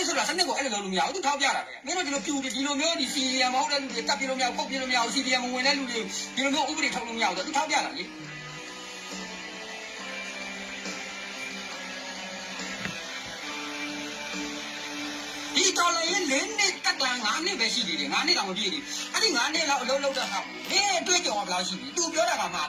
ဆိုတာစနစ်ကိုအဲ့လိုလုပ်လို့မရဘူးသူထောက်ပြတာပဲမင်းတို့ဒီလိုပြူဒီလိုမျိုးဒီစီရီယံမဟုတ်တဲ့လူတွေတက်ပြလို့မရဘူးပုတ်ပြလို့မရဘူးစီရီယံမဝင်တဲ့လူတွေဒီလိုမျိုးဥပဒေထုတ်လို့မရဘူးသူထောက်ပြတာလေဒီတော်လည်း၄နှစ်တက်တာ9နှစ်ပဲရှိသေးတယ်9နှစ်တောင်မပြည့်သေးအဲ့ဒီ9နှစ်လောက်အလုပ်လုပ်တဲ့ဟာမင်းအတွေ့အကြုံကဘယ်လောက်ရှိပြီသူပြောတာကမှ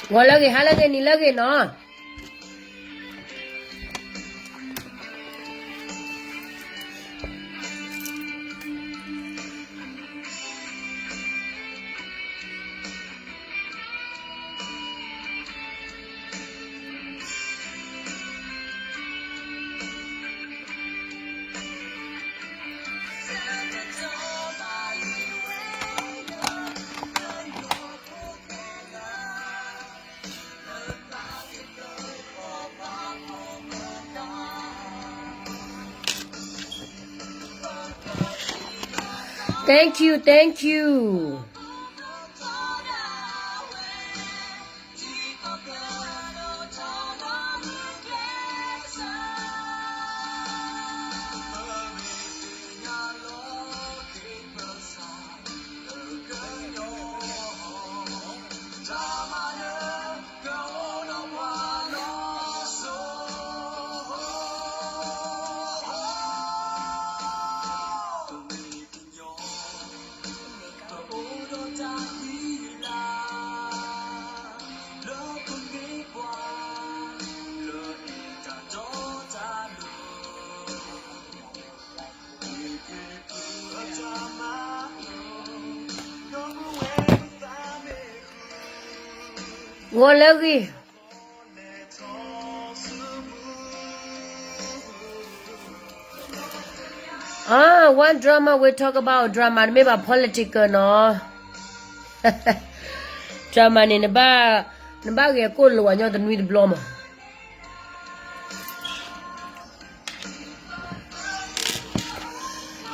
我那个，还那个，你那个呢？Thank you, thank you. What lagi? One drama we talk about drama maybe political no. Drama ni naba ke ko lo anyo the nuit blom.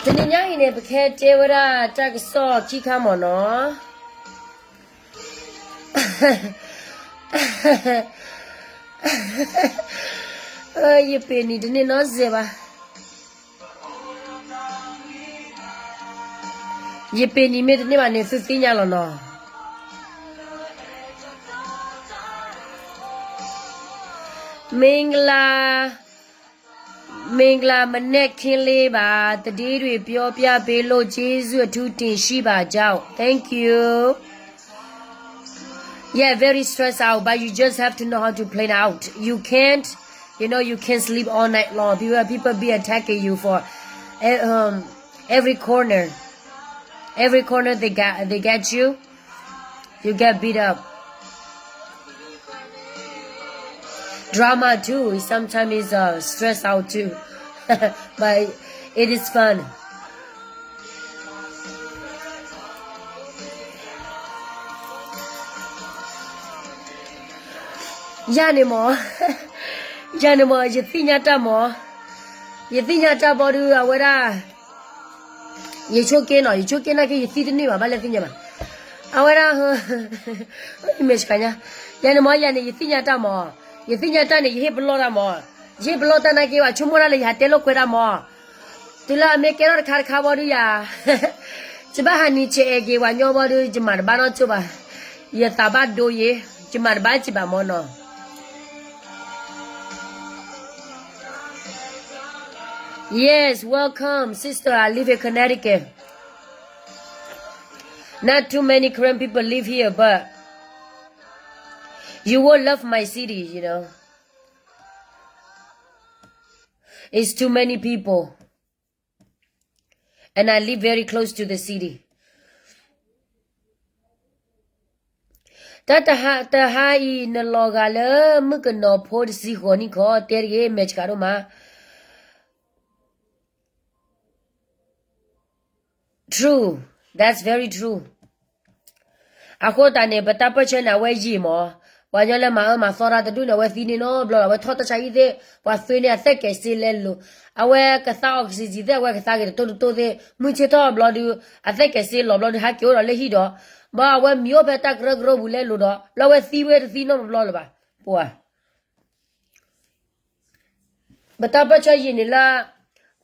Tani nya ni be ke te wara tak so chi kha mo no. You pay ni didn't know Zeba. You pay ni made never near 15 years no. Mingla Manek Kinleba, the deed with Piopia Belo Jesu to Shiba Jow. Thank you. Yeah, very stressed out, but you just have to know how to play it out. You can't, you can't sleep all night long. People be attacking you for every corner. Every corner they get you. You get beat up. drama too. Sometimes it's stress out too. But it is fun. Yanimo. Yanimo, you think at more. You think at about whether you choking or you choking like you see the new about letting you. Awara image kanya. Yanimo, you think at more. You think you're done, you hit below more. You below than I give a chumorally had to look with a more. Tila make it a car cavaria. Chibahani che gave one your body, Jimar Bano Tuba. Yet about do ye, Jimar Bachiba mono. Yes, welcome, sister. I live in Connecticut. Not too many Korean people live here, but you will love my city, you know. It's too many people. And I live very close to the city. Tata ha in the logale, mukano port si honi ko, terye mech karoma. True. That's very true. Ako tane batapa chena weji mo. Wanyola ma fora da duna we fini no blo we thota chai de wa fini a theke silelu awe ka sa oxygen de we ka sa ge to de mu che to blo du a theke sil lo blo ha kyo le hi do ba we myo be ta gro gro bu le lu do lo we si we si no blo lo ba po batapa chai ni la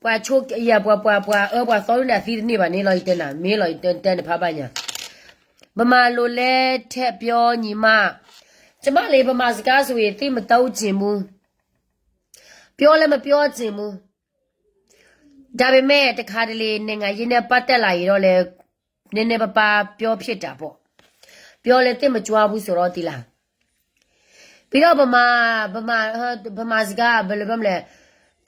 wa chok ya wa so na si ni ba ni lo iten na me lo iten pha ba nya ba ma lo le thet pyo ni ma ကျမလေးဗမာစကားဆိုရင်သိမတော့ကျင်ဘူးပြောလည်းမပြောကျင်ဘူးဒါပေမဲ့တခါတလေနေငါရင်းနဲ့ပတ်သက်လာရတော့လေနည်းနည်းပါပြောဖြစ်တာပေါ့ပြောလည်းသိမကြွားဘူးဆိုတော့ဒီလားပြီးတော့ဗမာစကားဘယ်လိုပြောမလဲ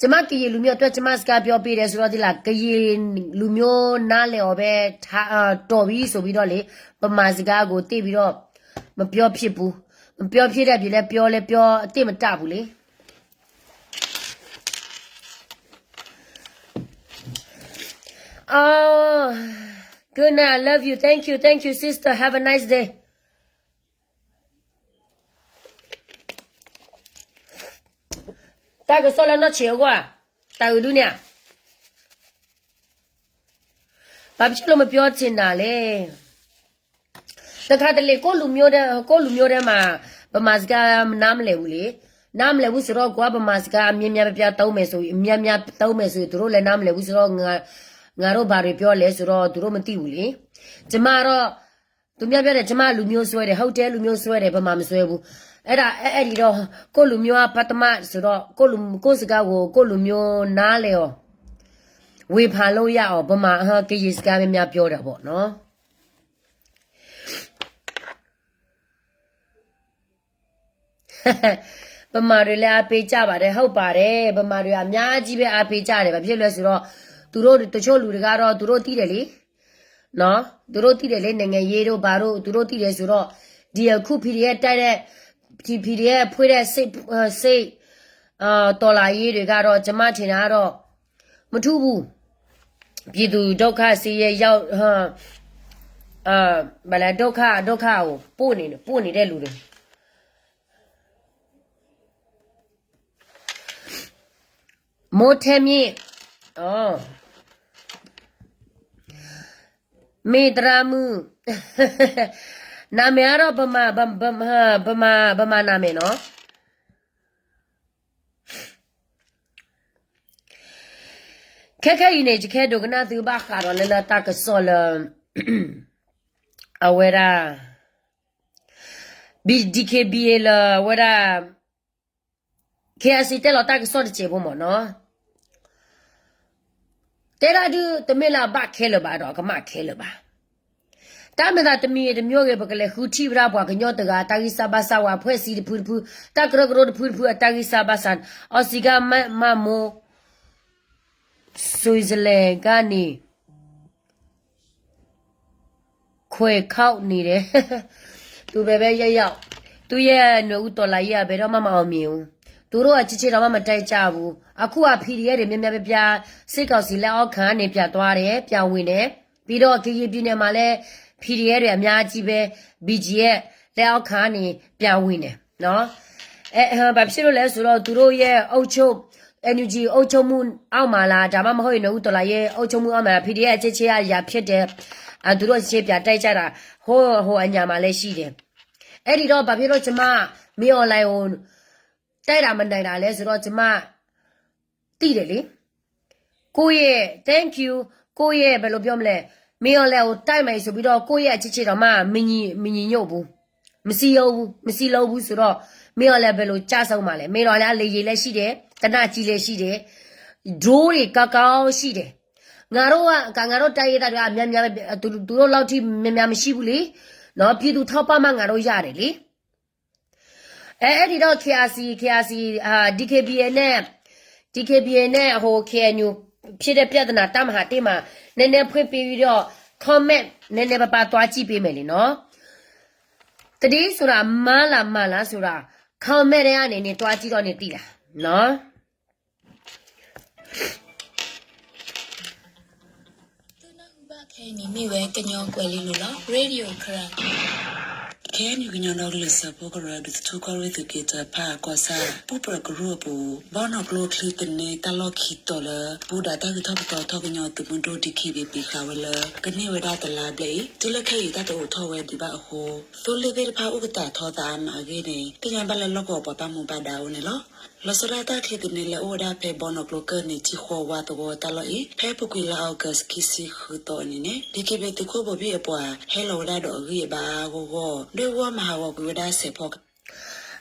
ကျမကရင်လူမျိုးအတွက်ကျမစကားပြောပြတယ်ဆိုတော့ဒီလားကရင်လူမျိုးနားလည်ော်ပဲတော်ပြီဆိုပြီးတော့လေဗမာစကားကိုသိပြီးတော့မပြောဖြစ်ဘူးပြောဖြစ်တဲ့ပြည်လဲပြောအတိမတဘူးလေOh good night I love you thank you sister have a nice day 大哥说了那钱过大哥ดูเนี่ยဘာဖြစ်လို့မပြောချင်တာလဲတခါတလေကိုလူမျိုးတဲ့မှာဗမာစကားနားမလဲဘူးလေနားမလဲဘူးဆိုတော့ကွာဗမာစကားအမြင်များပြတောင်းမယ်ဆိုရင်အမြင်များတောင်းမယ်ဆိုရင်တို့လည်းနားမလဲဘူးဆိုတော့ငါတို့ဘာတွေပြောလဲဆိုတော့တို့မသိဘူးလေကျမတော့သူများပြောတယ်ကျမလူမျိုးဆွဲတယ်ဟုတ်တယ်လူမျိုးဆွဲတယ်ဗမာမဆွဲဘူးအဲ့ဒီတော့ကိုလူမျိုးကပထမဆိုတော့ကိုစကားကိုကိုလူမျိုးနားလဲရောဝေဖန်လို့ရအောင်ဗမာကရေးစကားများပြောတာပေါ့နော်ဗမာတွေလည်းအပေးကြပါတယ်ဟုတ်ပါတယ်ဗမာတွေအများကြီးပဲအပေးကြတယ်ဘာဖြစ်လဲဆိုတော့သူတို့တချို့လူတွေကတော့သူတို့သိတယ်လေနော်သူတို့သိတယ်လေနိုင်ငံရေးတို့ဘာတို့သူတို့သိတယ်ဆိုတော့ဒီအခု PDF တိုက်တဲ့ဒီ PDF ဖွေးတဲ့စိတ်တော်လာရေးတွေကတော့ကျမထင်တာကတော့မထူးဘူးပြည်သူဒုက္ခစီရဲ့ရောက်ဗလာဒုက္ခကိုပို့နေတဲ့လူတွေမိုးထဲမြင့်မေတရာမှုနာမည်ကတော့ဗမာနာမည်နော်ခက်ခဲရနေကြခဲတော့ကနာသူဘာခါတော့လဲလာတကဆော်လအဝဲရာBDKB လာဝဲရာKSC တဲ့လောက်တကဆော်တဲ့ချေဖို့မနော်တဲ့ရာဒူတမေလာဘခဲလပါတော့ကမခဲလပါတာမသာတမီတမျိုးရဲ့ဘကလေခူတီဘရာဘွားကညော့တကတာဂီဆာဘာဆာဝါဖွဲ့စီဖူတကရကရဖူတာဂီဆာဘာဆန်အော်စီကမမိုဆွီဇာလန်ကနေခွေခောက်နေတယ်သူပဲရောက်သူရဲ့ຫນွေဦးတော်လာကြီးကဘယ်တော့မှမအောင်မြင်ဘူး သူတို့ကချစ်ချစ်တော့မှမတိုက်ကြဘူးအခုက PDF တွေမြပြစစ်ကောင်စီလက်အောက်ခံနေပြသွားတယ်ပြောင်းဝင်တယ်ပြီးတော့ KK ပြည်နယ်မှာလည်း PDF တွေအများကြီးပဲ BGF လက်အောက်ခံနေပြောင်းဝင်တယ်နော်ဘာဖြစ်လို့လဲဆိုတော့သူတို့ရဲ့အုပ်ချုပ် NUG အုပ်ချုပ်မှုအောက်မှာလားဒါမှမဟုတ်ရင်တော့ဦးတော်လာရဲ့အုပ်ချုပ်မှုအောက်မှာလား PDF ချစ်ချစ်ရဖြစ်တယ်သူတို့ချစ်ပြတိုက်ကြတာဟိုအညာမှာလည်းရှိတယ်အဲ့ဒီတော့ဘာဖြစ်လို့ကျမမင်း online ကိုတိုက်တာမနိုင်တာလဲဆိုတော့ကျမတိတယ်လေကိုရဲ့ thank you ကိုရဲ့ဘယ်လိုပြောမလဲမင်း online ကိုတိုက်မယ်ဆိုပြီးတော့ကိုရဲ့အချစ်ချစ်တော့မှမညီညွတ်ဘူးမစီလုံးဘူးဆိုတော့မင်း online ဘယ်လိုကြဆုံးမှာလဲမင်း online လေရေလည်းရှိတယ်တနကြီးလည်းရှိတယ်ဒိုးတွေကောင်းရှိတယ်ငါတို့တိုက်ရတာတွေအများသူတို့လောက်ထိများမရှိဘူးလေနော်ပြည်သူထောက်ပံ့မှငါတို့ရတယ်လေအဲ့ဒီတော့ KRC DKBA နဲ့ဟို KNU ဖြစ်တဲ့ပြဿနာတမဟာတေးမှာနည်းနည်းဖွင့်ပြီးတော့ comment နည်းနည်းပါသွားကြည့်ပေးမယ်လေနော်တတိဆိုတာမလားဆိုတာ comment တွေကနေနေသွားကြည့်တော့နေသိလားနော် ni mi we kenyo kweli lula radio kra Can you know the Sapokara with two correct get pa cosa, Pupra Grupo, Bono Glow Clip the Net, a lock hit dollar, Buddha top talking out the window to keep it big hour, can without the library, to locate that old tower the back hole, fully get power with that thought I'm again, the Yambala logo Papa Mubada onelo. La solata clip in the order pe bono clocker ni chiho water taloi, Pepuquilla August kissy hutonine, they keep it to Kobo be a boy, hello lad or riba go. Wa mahawa gwada sepok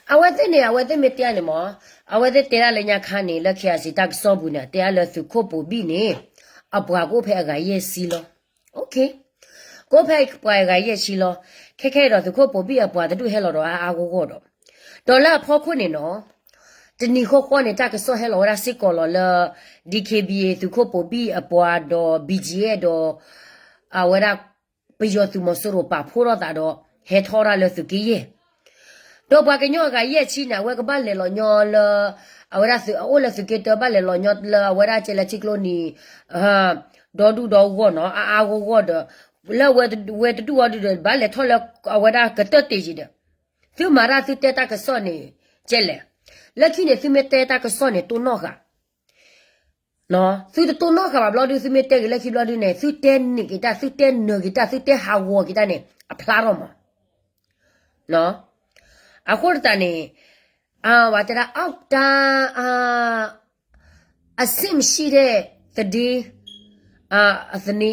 awate metiane mo awate tera lenya khane lakhya si tak sobuna tera la su khopo bi ne apwa ko phe aga ye si lo okay ko phe pwa aga ye si lo khekhe ro su khopo bi apwa tu he lo ro a go do la pho khu ne no tini kho ne tak so he lo ra si ko lo la DKBA su khopo bi apwa do BGA do awara pe yo tu mo so ro pa pho ro da do he thora le su ki ye do ba ke nyo ga ye chi na we ka ba le lo nyo le awara su o le su ke to ba le lo nyo le awara che le chi klo ni do du do wo no a go do le we du wa du ba le tho le awara ka to te ji de su ma ra su te ta ka so ni che le ki ne su me te ta ka so ni tu no ga no su tu no ga ba blo du su me te le ki blo du ne su te ni ki ta su te no ki ta su te ha wo ki ta ne a pla ro ma no akortane watera auta asim shire tadi athni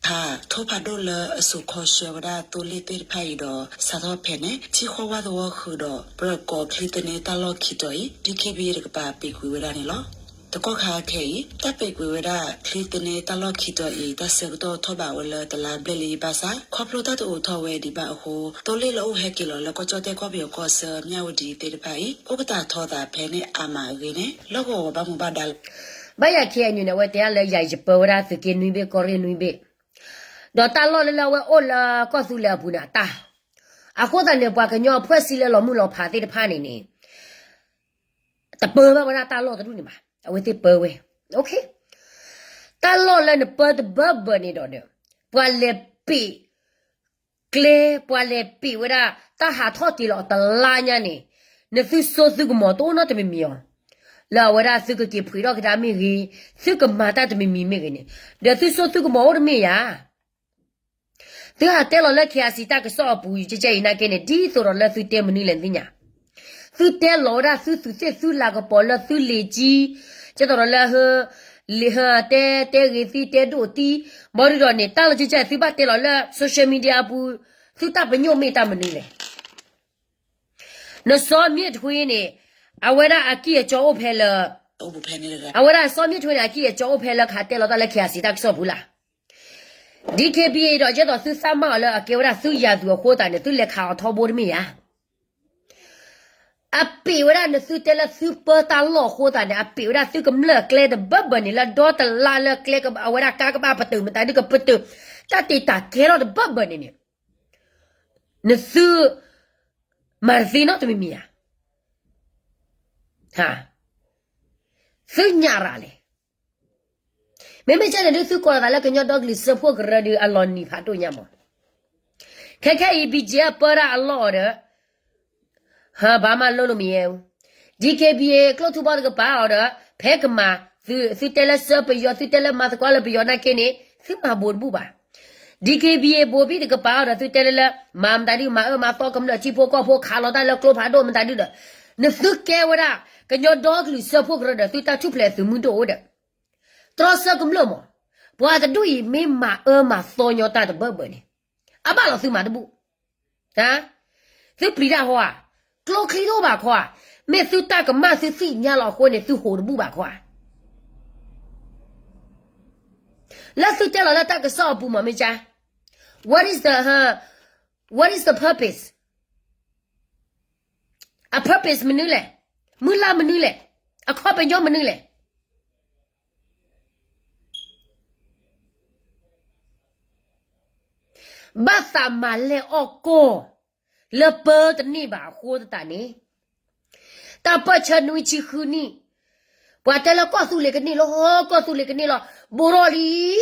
ha topa dola su koshe wada to lete pai do sato pene chi khowa do khu do bro ko klitene talo khitoi dikbi rik pa pe ku wada ne lo to ko kha ke ta pe ku wada klitene talo khitoi ta se do thoba wala tala bleli basa khoplo ta to tho we di ba ho to le lo he ki lo lo ko chote ko bi ko se myawdi te pai okata tho da phe ne ama ge ne lo ko ba mu ba dal ba ya ke nyu ne we te le ya je po ra se ke nui be ko re nui be do ta lo le we o la ko su le bu na ta akoda ne bwa ke nyo phwe si le lo mu lo pha te de pha ni ni ta po ba ra ta lo tu ni ma awe te po we okay ta lo le ne po de ba ba ni do ne bwa le pi kle bwa le pi we ra ta ha tho ti lo ta la nya ni ne su so su ko mo to na te mi yo la we ra su ko ki phri ro ka da mi ri su ko ma ta te mi me ke ni de su ko mo de mi ya te ha te lo le kya si ta ko so bu ji je na ke ni di so ro le su te mu ni le ni nya su te lo ra su se su la ko po lo su le ji che to la le ha te ri si te do ti mo ri ro ni ta lo ji je si ba te lo la social media bu su ta ba nyo me ta mu ni le no so mi thwe ni awara aki e cho o phe le o bu phe ne ga awara so mi thwe ni aki e cho o phe le kha te lo ta le kya si ta so bu la DKBA တော့ကျတော့သူစမောက်လဲအကေဝရသူရသူခိုးတာနဲ့သူလက်ခါထောဖို့တမီယာအပေဝရနဲ့သူတဲလက်စူပါတာလောခိုးတာနဲ့အပေဝရသူကမလကလေတဲ့ဘဘနီလာဒေါ်တလာလကလေကအဝရကာကဘာပတူမတိုင်ကပတူတတိတာကေရောတဲ့ဘဘနီနဲ့သူမာဇီနိုတမီယာ ha su nyara le me chane de su ko la ke nyo dog li se po gra de alon ni pha to nya mo kha i bi je para allo de ha ba ma lo mi ye DKBA close to ba ga ba de phe ka ma su tele se pe yo su tele ma ko la pe yo na ke ni su ma bo bu ba DKBA 波比这个包的，对待了，妈们大的妈包咁了，几波高坡卡了大了，高爬多们大的，那是该我的，跟人家里社坡个的，对他出来是蛮多的，到时咁了嘛，不啊，对于没妈嘛骚鸟大的宝宝呢，阿爸老师嘛的不，啊，是不然话，老开多把块，没是大个妈是谁家老伙呢，是好的不把块，那是带了大个少不嘛没家。What is the purpose? A purpose menule. Mula menule. A crop and your menule. Basa male oko. Le bird ni ba hold tani. Ta pachan which you ni. Patella cosule can nilo, cosule can nilo. Boroli,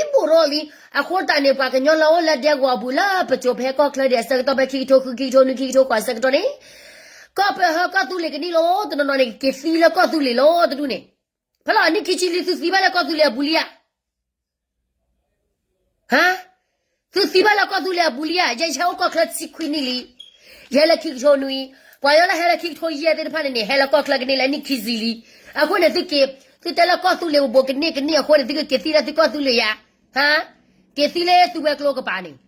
a quarter ne pacanola, la diaguabula, but your peco clad a second of a kito, quite secondary. Copper her cotule can nilo, the non kefila cotule, Lord Dune. Pala Nikichi to Sibala cotule bulia. Huh? To Sibala cotule bulia, just how cocklet sequinili. Yella kick while I had a kick for year the panini, hella cocklet and Nikizili. I want to think tu te la cosule bo ke ne a hore diga ke tira te cosule ya ha ke tile tu we klo ka pani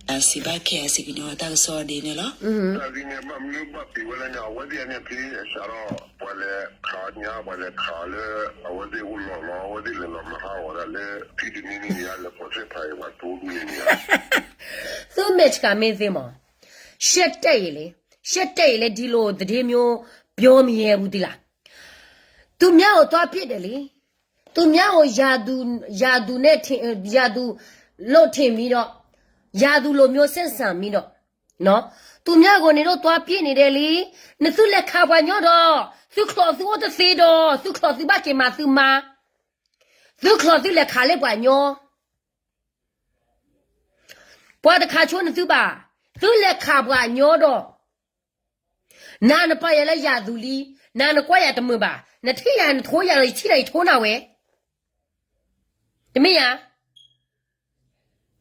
asi ba ke asi ki no ta so de ne lo ne mam lu ba pi wala nya wa de ne pi sharo wala kha nya wala kha le wa de u lo wa de le ma ha wa le pi de ni ya le po se pai wa tu ni ya so match ka me the mo shet tay le di lo de myo ပြောမရဘူးတိလားသူများကိုသွားဖြစ်တယ်လေသူများကိုယာသူနဲ့ထင်ယာသူလို့ထင်ပြီးတော့ယာသူလိုမျိုးဆက်ဆံပြီးတော့နော်သူများကိုနေတော့သွားပြစ်နေတယ်လေနသူလက်ခါပွားညောတော့သူခလို့သူ့တဲ့စေတော့သူခလို့သူဘာကေမသူမသူခလို့သူလက်ခါလေးပွားညောပွားတဲ့ခါချိုးနေသူပါသူလက်ခါပွားညောတော့နာနပါရလဲရာသူလီနာနကွာရတမပါနထိရန်ထိုးရချိလိုက်ထိုးနာဝဲတမရ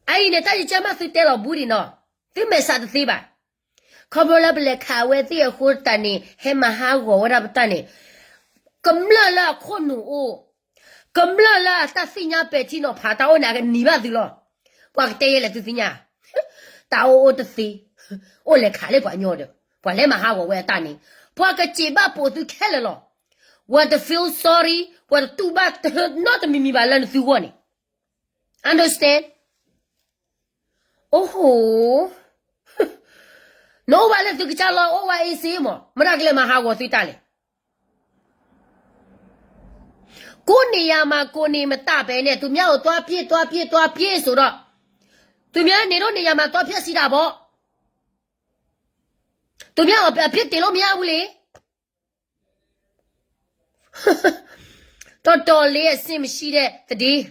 အဲ့နဲ့တိုက်ချမစတဲတော့ဘူးဒီနော်သိမဲ့စားသေးပါခေါ်ဘလဘလက်ခါဝဲတိဟိုတန်နေဟဲမဟာကိုဝရပတန်နေကမ္လလာခွန်နူအိုကမ္လလာတသိညာပဲတီနော်ဖာတောနာကနီပါသီလောပွားတဲရလေသူသိညာတောအိုတသိအိုလေခါလေပွားညောတယ်ပွားလဲမဟာကိုဝဲတန်နေပွားကကြည်ပါပို့သူခဲလေလော what to feel sorry what to but not me ba lan su woni understand oh no ba le tu cha lo o wa is mo mara kle ma ha go tu ta le ko ni ya ma ko ni ma ta be ne tu mya ko twa pie so do tu mya ni ro ni ya ma twa phit si da bo tu mya ko phit tin lo mya bu le တော်တော်လေးအဆင်မရှိတဲ့တည်း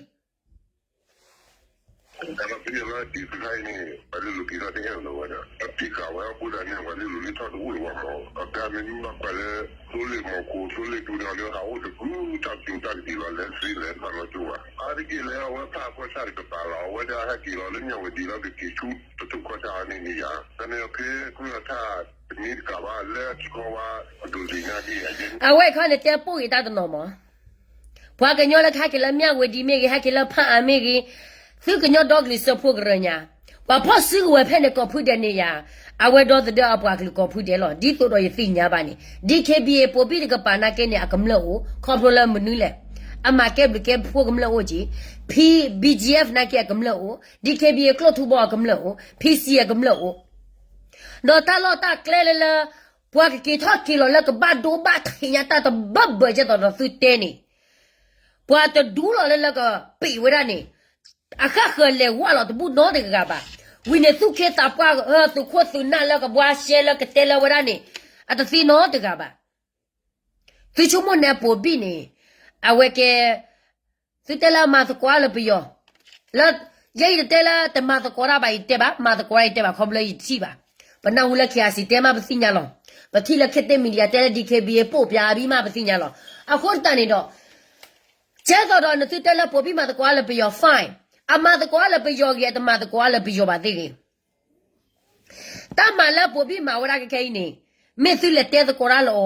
Kama pia la kitu haini balilu kila tengendo wala apika wa kuda ni balilu litatu ule wa mo akame nyumba pale sole moko sole tuna leo hawo de ku tatu tatu la le si le na tuwa ari ki le wa ta ko sari ka pala wa da ha ki le nya wa di la ke chu tu ko ta ni ya tane ke ku ta ni ka wa le ko wa du di na di ya အဝဲခါနဲ့တဲပို့ရတာတော့မောဘွာကညောလက်ခါကလည်းမြဝဒီမေကဟာကလည်းဖန်အမေကသူကညောတော့ကလေးစဖို့ကရညာဘာဖို့စီဝဲဖဲနဲ့ကောဖုတဲ့နေရအဝဲတော့တဲ့အပွားကလေးကောဖုတဲ့လောဒီတော့ရသိညာပါနေ DKBA ပို့ပြီးကပါနာကဲနေအကမလို့ခေါပလိုမနူးလေအမကဲဘကဲဖို့ကမလို့ကြီး BGF နာကဲကမလို့ DKBA ကလို့ထူဘောကမလို့ PC ကမလို့တော့တာလို့တာကလဲလေဘွာကကေထော့ကီလောလကဘတ်ဒိုဘတ်ခညာတာတော့ဘဘကျတော့သူတဲနေဘွာတဒူလောလကပေဝရနေအခါခလေဝါလောတဘူးတော့တကပါဝိနေသူခေတာပွားသူခွတ်သူနာလကဘွာရှဲလကတဲလဝရနေ at the thing no the gaba tu chumo ne po bi ni aweke tu tela ma to kwa le pio la ye de tela te ma to kwa ba ite ba ma to kwa ite ba khom le ti ba ba na hu le khia si te ma ba si nya lo ba thi le khit te media tele DKBA ပို့ပြပြီးမှba si nya lo အခုတန်နေတော့ကျဲတော့နသူတက်လက်ပို့ပြီးမှတကွာလည်းပြော fine အမတကွာလည်းပြောကြီးတမတကွာလည်းပြောပါသေးတယ်တမလည်းပို့ပြီးမှဝရကခဲနေမင်းသူလည်းတဲတကွာလော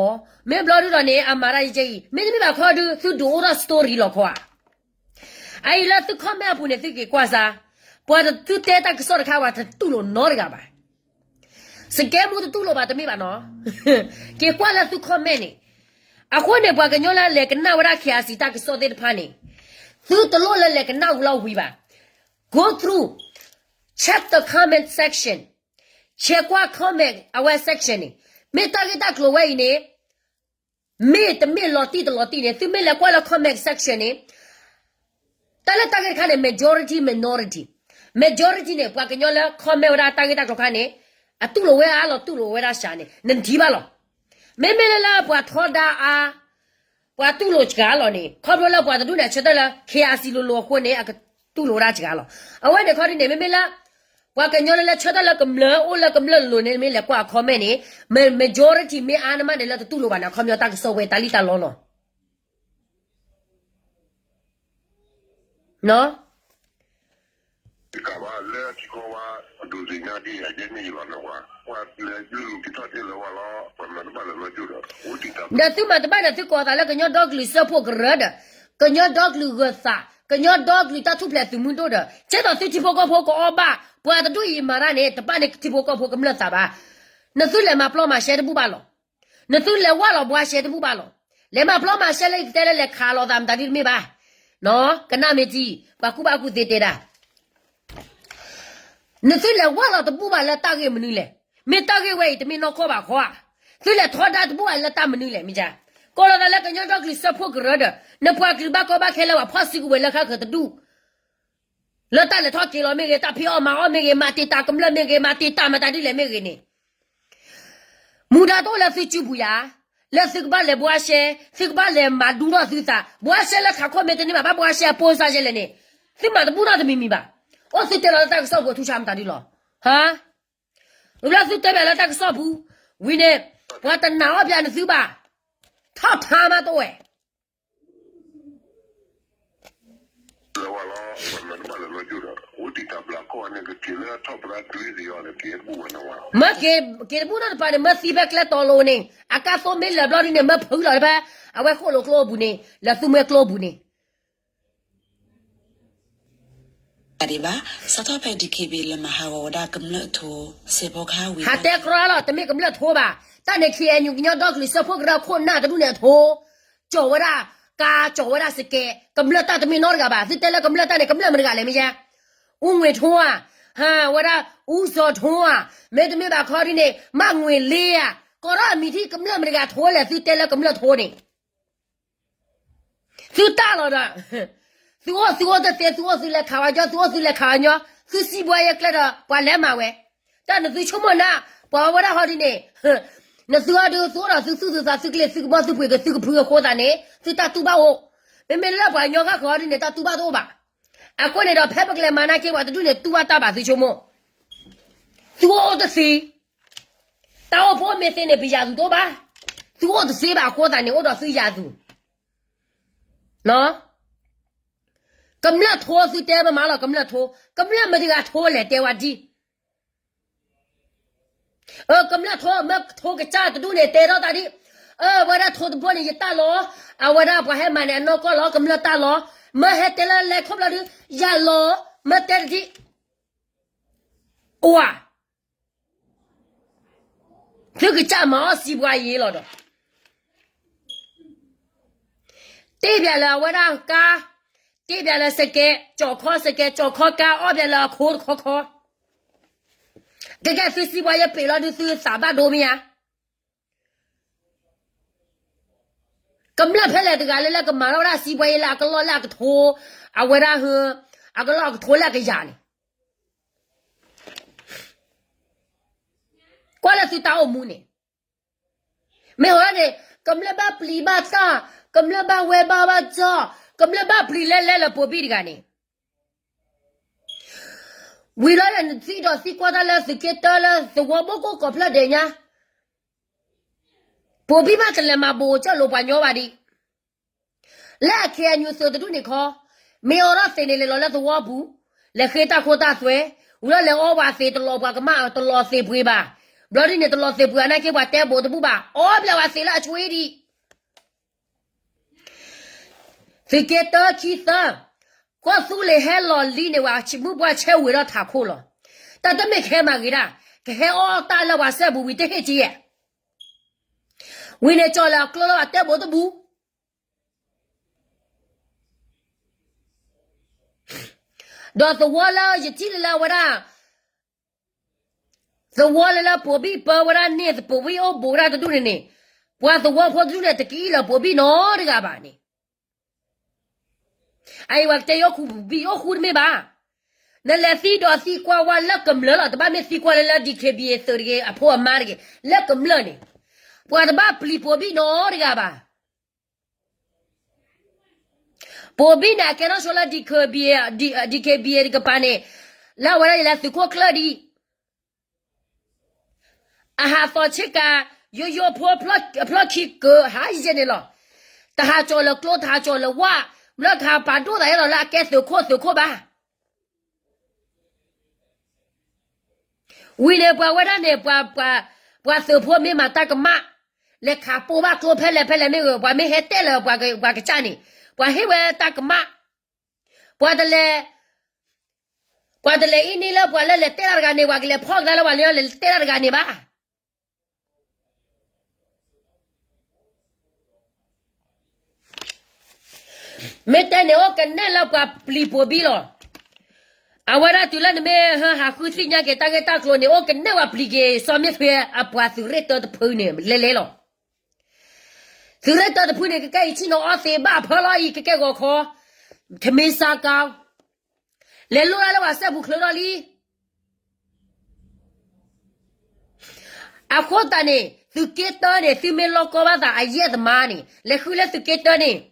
မင်းဘလော်တော့နေအမရကြီးမင်းမပါခေါ်သူဒိုရာစတိုရီလောခွာအိုင်လာသူခမဲပူနေသိကွာစားပေါ်သူတဲတကစောရခါဝတ်တူလို့နော်ရကပါစကဲမှုတူလို့ပါတမိပါနော်ကေကွာလည်းသူခမဲနေအခုနေပွားကညောလာလေကနာဝရခ ्या စီတကစောတဲ့ဖာနေသူတလို့လေကနာလောက်ဝီပါ go through check the comment section check what comment our section နေမေတာကတကလိုဝဲနေမေတမေလော်တီတလော်တီနေသူမေလေကွာလ comment section နေတလက်တကခါနေ majority minority နေပွားကညောလာ comment ဝရတာကတကခါနေအတူလိုဝဲအားလောတူလိုဝဲရရှာနေနင်ဒီပါလောမေမေလာပွားထောဒါအာပွားတူလိုချကာလောနေခေါ်လို့ပွားတူနေချက်တယ်လားခေယာစီလိုခွနေအတူလိုရာချကာလောအဝဲနေခေါ်နေမေမေလာပွားကညောလည်းချက်တယ်လားကမလအိုလားကမလလိုနေမေလေပွားခေါ်မဲနေ majority မေအာနမနေလားတူလိုပါနာခေါ်မြောတက်ဆောဝဲတာလီတာလောနော်နော်ဒီကဘာလဲဒီကောဝါဒူဇီညာဒီအဂျနေလောနော်ဝါလေလူကိတတ်လေဝါလာပမန်ဘာလဲမကျူတော့ဦးတီတာဒါသူမတပတ်တဲ့ကောတာလည်းကညောဒေါကလီစဖို့ကရဒကညောဒေါကလူကစာကညောဒေါကလီတထုပလက်သူမွန်းတော့ကျတော့သူချဖို့ကောဖို့ကောဘာပွားတူဤမာရနဲ့တပတ်နဲ့ချဖို့ကောဖို့ကမလတ်တာပါနသူလည်းမပလောမှာရှဲတပူပါလောနသူလည်းဝါလောဘွားရှဲတပူပါလောလဲမပလောမှာရှဲလိုက်တဲလဲခါလောတမ်တတိမေပါနော်ကနမေကြီးဘာကူဘာကူတေတေတာနသူလည်းဝါလောတပူပါလဲတာကေမနူးလဲမေတာကေဝဲတမင်းတော့ခေါ်ပါခေါ်သူလည်းထောတာတပူပါလဲတာမနူးလဲမိကြကိုလာလည်းကညောဒေါကလီစဖို့ကရဒနပွားကလဘကောဘခဲလဲဝဖစီကူဝဲလက်ခခတတူလတ်တယ်ထောက်ကီလိုမီတာဖီအော်မာအော်မီမာတီတာကမလမီမာတီတာမတာဒီလေမီနေမူဒါတော့လက်စစ်ချူဘူးယာလက်စစ်ပါလေဘွားရှဲစစ်ပါလေမာဒူရောစစ်တာဘွားရှဲလက်ခခွမေတနေမှာဘွားရှဲပိုးစားရှဲလေနေစစ်မှာဘူးနာတမီမီပါအော်စစ်တယ်လက်တက်ဆော့ကိုထူချမ်းတာဒီလောဟာလက်စစ်တယ်လက်တက်ဆော့ဘူးဝင်းနေဘွားတနာအပြန်နေစုပါထောက်ထားမတော့လေဝါလာပမန်ဘာလဲမကျူတော့ဦးတီတာဘလာကောအနေကကီလာတော့ဘလာတူရီရောလေကေဘူးနော်ဝါမကေဘူးတော့ပါမစီဘက်လက်တော်လို့နေအကာဆိုမဲလဘလော်နေမဖူးလာပါအဝဲခိုလိုကလောဘူးနေလက်သူမဲကလောဘူးနေဒီပါစတော့ဖက်ဒီကေဘီလမဟာဝဒါကမလထိုစေဘောခါဝီဟာတဲ့ကရလာတမေကမလထိုးပါတန်နေခီအန်ယူညော့ဒေါကလီစဖို့ကရခွန်နာတူနေထိုးကြော်ဝရကာကြော်ဝရစကေကမလတတမီနော်ကပါစစ်တဲလကမလတနေကမလမရကလည်းမရဦးငွေထိုးဟာဝရဦးစောထိုးဟာမေတမေပါခေါ်ဒီနေမငွေလေးရကောရမီတီကမလမရကထိုးလေစစ်တဲလကမလထိုးနေသူတာလို့တော့သူတဲ့သူလက်ခါကြသူလက်ခါညသူစီပွားရကလာတော့ပွာလဲမှာဝဲတန်သူချုံမနာပွာဝရဟောဒီနေနသူအတူဆိုတော့သူသာကလေးသူမသူပွေကသူဖူခေါ်တာနေသူတတူပါဟုတ်မေလာပွာညောကခေါ်ဒီနေတတူပါတော့ပါအခုနေတော့ဖက်ပကလေးမာနာကေဝတူနေတူဝတာပါသူချုံမသူတစီတောက်ဖို့မေစနေပြရသူတော့ပါသူတစီပါခေါ်တာနေတော့သူရသူနော်ကမ္လထိုးစီတဲမမလားကမ္လထိုးကမ္လမဒီကထိုးလေတဲဝဒီကမ္လထိုးမထိုးကချာတူနေတဲတော့တာဒီဝရထိုးတပေါ်နေရတာလောအဝရဘဟဲမနဲ့နော်ကောလောကမ္လတာလောမဟဲတဲလေခေါပလာဒီရလောမတဲဒီဝါသူကချာမောစီပွားရေးလောတော့တေးပြလာဝရကာတိပြလာစကဲကြော်ခေါ်စကဲကြော်ခေါ်ကာအော်ပြလာခိုးခေါ်ကဲဖစီဘွားရပေလာသူစာဘဒိုမီယာကမ္လဖဲလေတကလည်းကမာရောစီဘွားရလာကလောလာကထိုးအဝရဟအကလောကထိုးလာကရနေကွာလာသူတောက်မှုနေ没有的，咁了把不离把啥，咁了把外把把咋，咁了把不离来了不比的干呢？为了人知道是过得了是给得了，是我不过搞不了的呀。不比嘛，这来嘛不叫老板娘吧的。来看你说的都你看，没有那谁来了是我不，来黑大可大水，为了来我话谁的老板个嘛，的老谁不会吧？不然你的老师不要那给我带不的不吧？哦，不了我谁了吹的？是给到其实，我手里还老李呢，我全部把钱为了他哭了，但都没开嘛给他，给还哦打了我啥不为的黑钱，为了叫了搞了我带不的不，到是我了一进来我啦。是我来了，不比把我那呢是不为我不让他读的呢，我是我婆子来的给了不比哪的个吧呢？哎，我这要哭不比要哭的没吧？那来西多西瓜我那咁了，他把没西瓜了的开毕收的个啊婆妈的个那咁了呢，我他把不离不比哪的个吧？不比呢，看到说了的开毕的开毕的个班呢，那我来西瓜了的。啊哈，放这个有破 plot 个还一件的了，但还做了锅，他做了瓦，那他把多的了啦，该收扣吧。为了把我那呢，把收破没嘛打个码，来看波把锅拍来没有，我没还带了，我个家呢，我还会打个码，我的嘞。我的嘞，一年了，我来带那个呢，我给来泡到了，我来带那个呢吧。没带呢，我跟那老板离不比了。啊，我那对了，你们还回去人家给大概打过呢，我跟那我不离给上面去啊，不是热到的朋友来了。是热到的朋友个一起弄28跑了一个我靠，他没啥高。来路来了，我三不可了哩。啊，好的呢，是给到呢，是没老高吧？的啊，也是嘛呢，来回来是给到呢。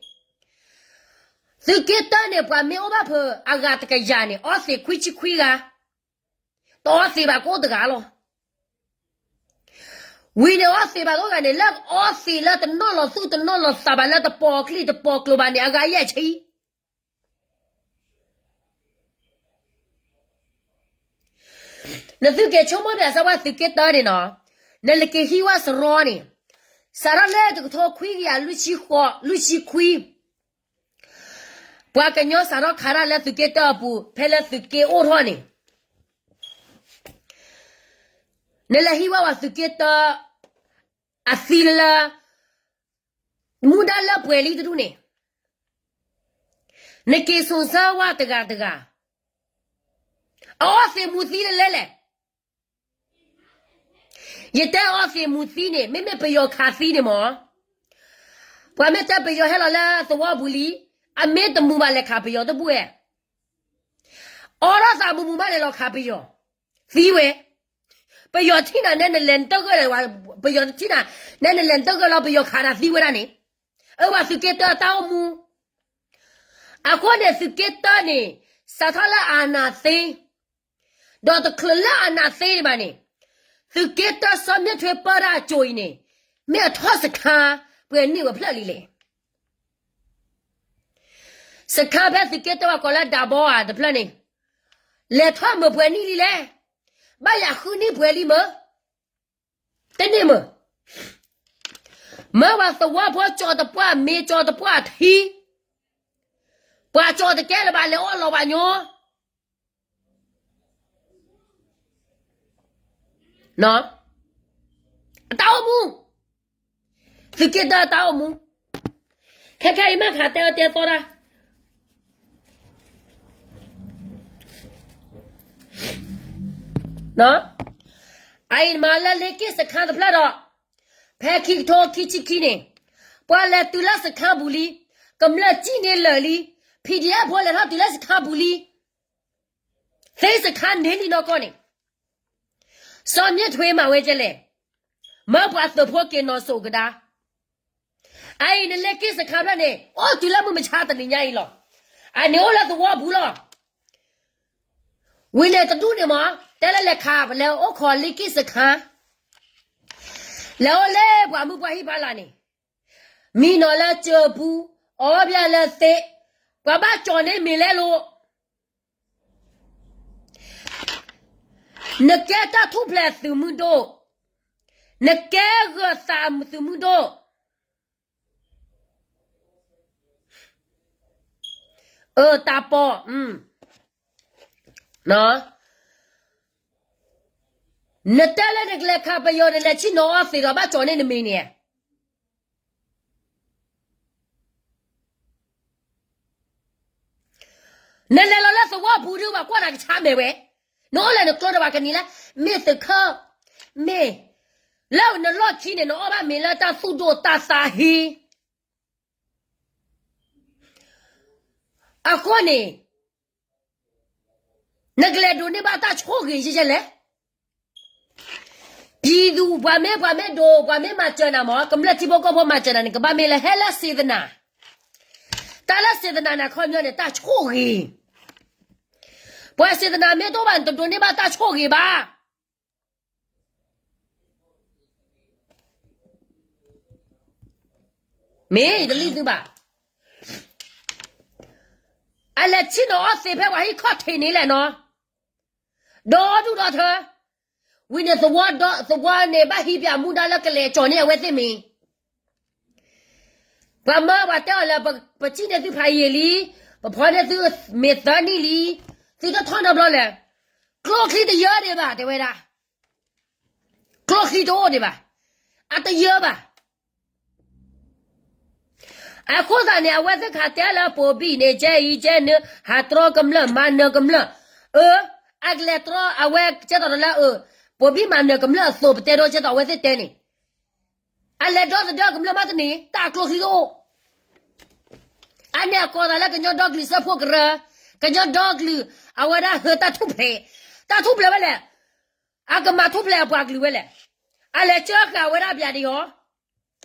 是给到呢，把没有把破啊个这个家呢，20亏起亏啊，到20把过得个了。为了20把我讲呢，那20了的拿了手的拿了3把了的包里的包了吧呢，啊个也去。那是给全部的是我是给到的呢，那那个希望是软的，啥了来这个头亏呀，路起花，路起亏。我跟你啥了看了来是给到不，拍了是给我团的。那来希望我是给到啊，是了，木达了不里的东呢。那给送啥话这个，哦，是木西的来。一旦我是木西呢，妹妹不要咖啡的嘛。我们这不要还了是我不理。啊，没得木嘛来咖啡要的不哎，哦，那啥木嘛来了咖啡要，非为不要听那人多个人话，不要听那人多个老不要看那非为那呢，而我是给到倒木，啊，可能是给到呢，啥他了安那谁，到的可了安那谁嘛呢，是给到上面去把它做呢，没有他是看，不然你我不了里嘞。是看白是给到我过来打包啊的不呢？来他们不你里来，把呀和你不里么？等你们，没话是我婆教的不没教的不提，不教的改了吧？来我老板娘，喏，打我木，是给到打我木，看看有没有看到电说的。那，哎妈，那来给是看的不啦的，拍起头起呢，不来对了是看不哩，咁了几年了哩，皮的婆来他对了是看不哩，谁是看年的那个呢？上面推嘛为这嘞， ma bua so pho ke no so gada ai ne le ke sa kha bla ne o tu la mu ma cha ta ni nya yi lo a ne o la to wa bu lo wi le ta du ne ma te le kha ba le o kho li ke sa kha le o le bua mu bua hi ba la ne mi no la che bu o bia le se bua ba cho ne mi le lo ne ke ta thu ple su mu do ne ke ga sa mu su mu do ta po no ne ta le ne le kha ba yo ne le chi no a fi ga ba cho ne ne mi ne ne le lo la so wa bu du ba kwa na cha me we no le ne klo da ba ka ni la me se kha me lao ne lo chi ne no ba me la ta su do ta sa hi a ko ne ne gle do ne ba ta cho ge ji je le bi du ba me do ba me ma cha na mo kam la ti bo ko bo ma cha na ne ka ba me la hela se da na ta la se da na kho nyo ne ta cho ge bo se da na me do ba do ne ba ta cho ge ba me de li du ba a le chi no a se phe wa hi kho thai ni le no do du do the wi ne the wa ne ba hi pya mu da la ka le cho ne we thi mi ba ma wa ta la ba chi ne tu phai ye li ba phwa ne tu me ta ni li tu da thon da blo le klo khi de ya de ba de we da klo khi do de ba a ta ya baအခုသာနေအဝက်စခါတဲလာပိုပြီးနေကျဲဤကျဲနဟာထရကမလမနကမလအကလက်ထရအဝက်ကျတော့လာပိုပြီးမနကမလဆိုပတဲတော့ကျတော့ဝက်စတဲနေအလက်တော့ကမလမတနေတာကလိုခီကိုအနေကောလာကညောဒေါကလီစဖို့ကရကညောဒေါကလီအဝဒါဟတာထုဖလေပဲလေအကမထုဖလေပွားကလီပဲလေအလက်ချောကဝဒါပြတယ်ရော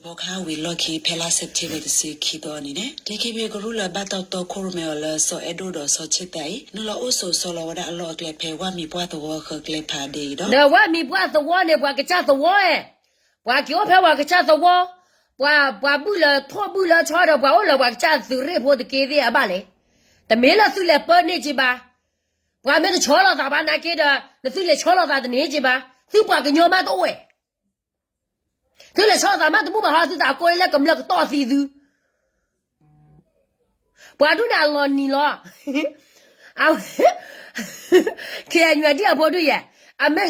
ဘောခါဝီလော်ကီဖဲလာဆက်တီဝဲတစီခီတော်နေတယ်ဒီကေဘီဂရူလာဘတ်တော့ခိုရမဲလာဆောအဒိုတော့ဆောချစ်တိုင်နလောအိုဆိုဆောလာဝဒအလောကလေဖဲဝါမီပွားတော့ခကလေဖာဒေတော့နော်ဝါမီပွားတော့နေပွားကချတော့ရဲ့ပွားကျော်ဖဲဝါကချတော့ပွားဘူးလာထောဘူးလာချောတော့ပွားဟောလာပွားချသူရေဖို့တကေသေးအပါလေတမေးလာသူလေပေါ်နေကြပါပွားမဲချောလာတာပါနာကေတော့သူလေချောလာတာတနေကြပါသူပွားကညောမတော့ဝဲသူလေချောတာမတမှုမဟာသူတာကိုလေကမလကတော့စီသူပွားတို့နာလောနီလောအော်ခေညွတ်ဒီအဖို့တို့ရဲ့အမေ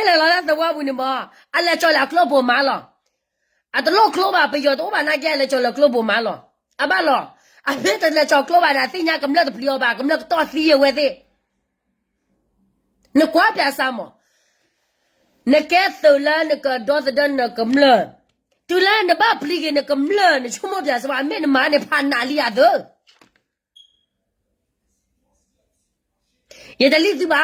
လာလာတော့ဘူးနေမအလဲချောလာကလပ်ပေါ်မှာလောအတလို့ကလပ်ပါပြောတော့ဘာနာကြလဲချောလာကလပ်ပေါ်မှာလောအဘလောအမေတလဲချောကလပ်ပါတာသိညာကမလတ်ပြောပါကမလတ်တော့စီရဝဲသေးနကွာပြဆာမောနကဲသလာနကတော့ဒန်နကမလတူလာနဘပလီကနကမလနချုံမပြဆာအမေနမနဖာနာလီရတော့ရတလီသူပါ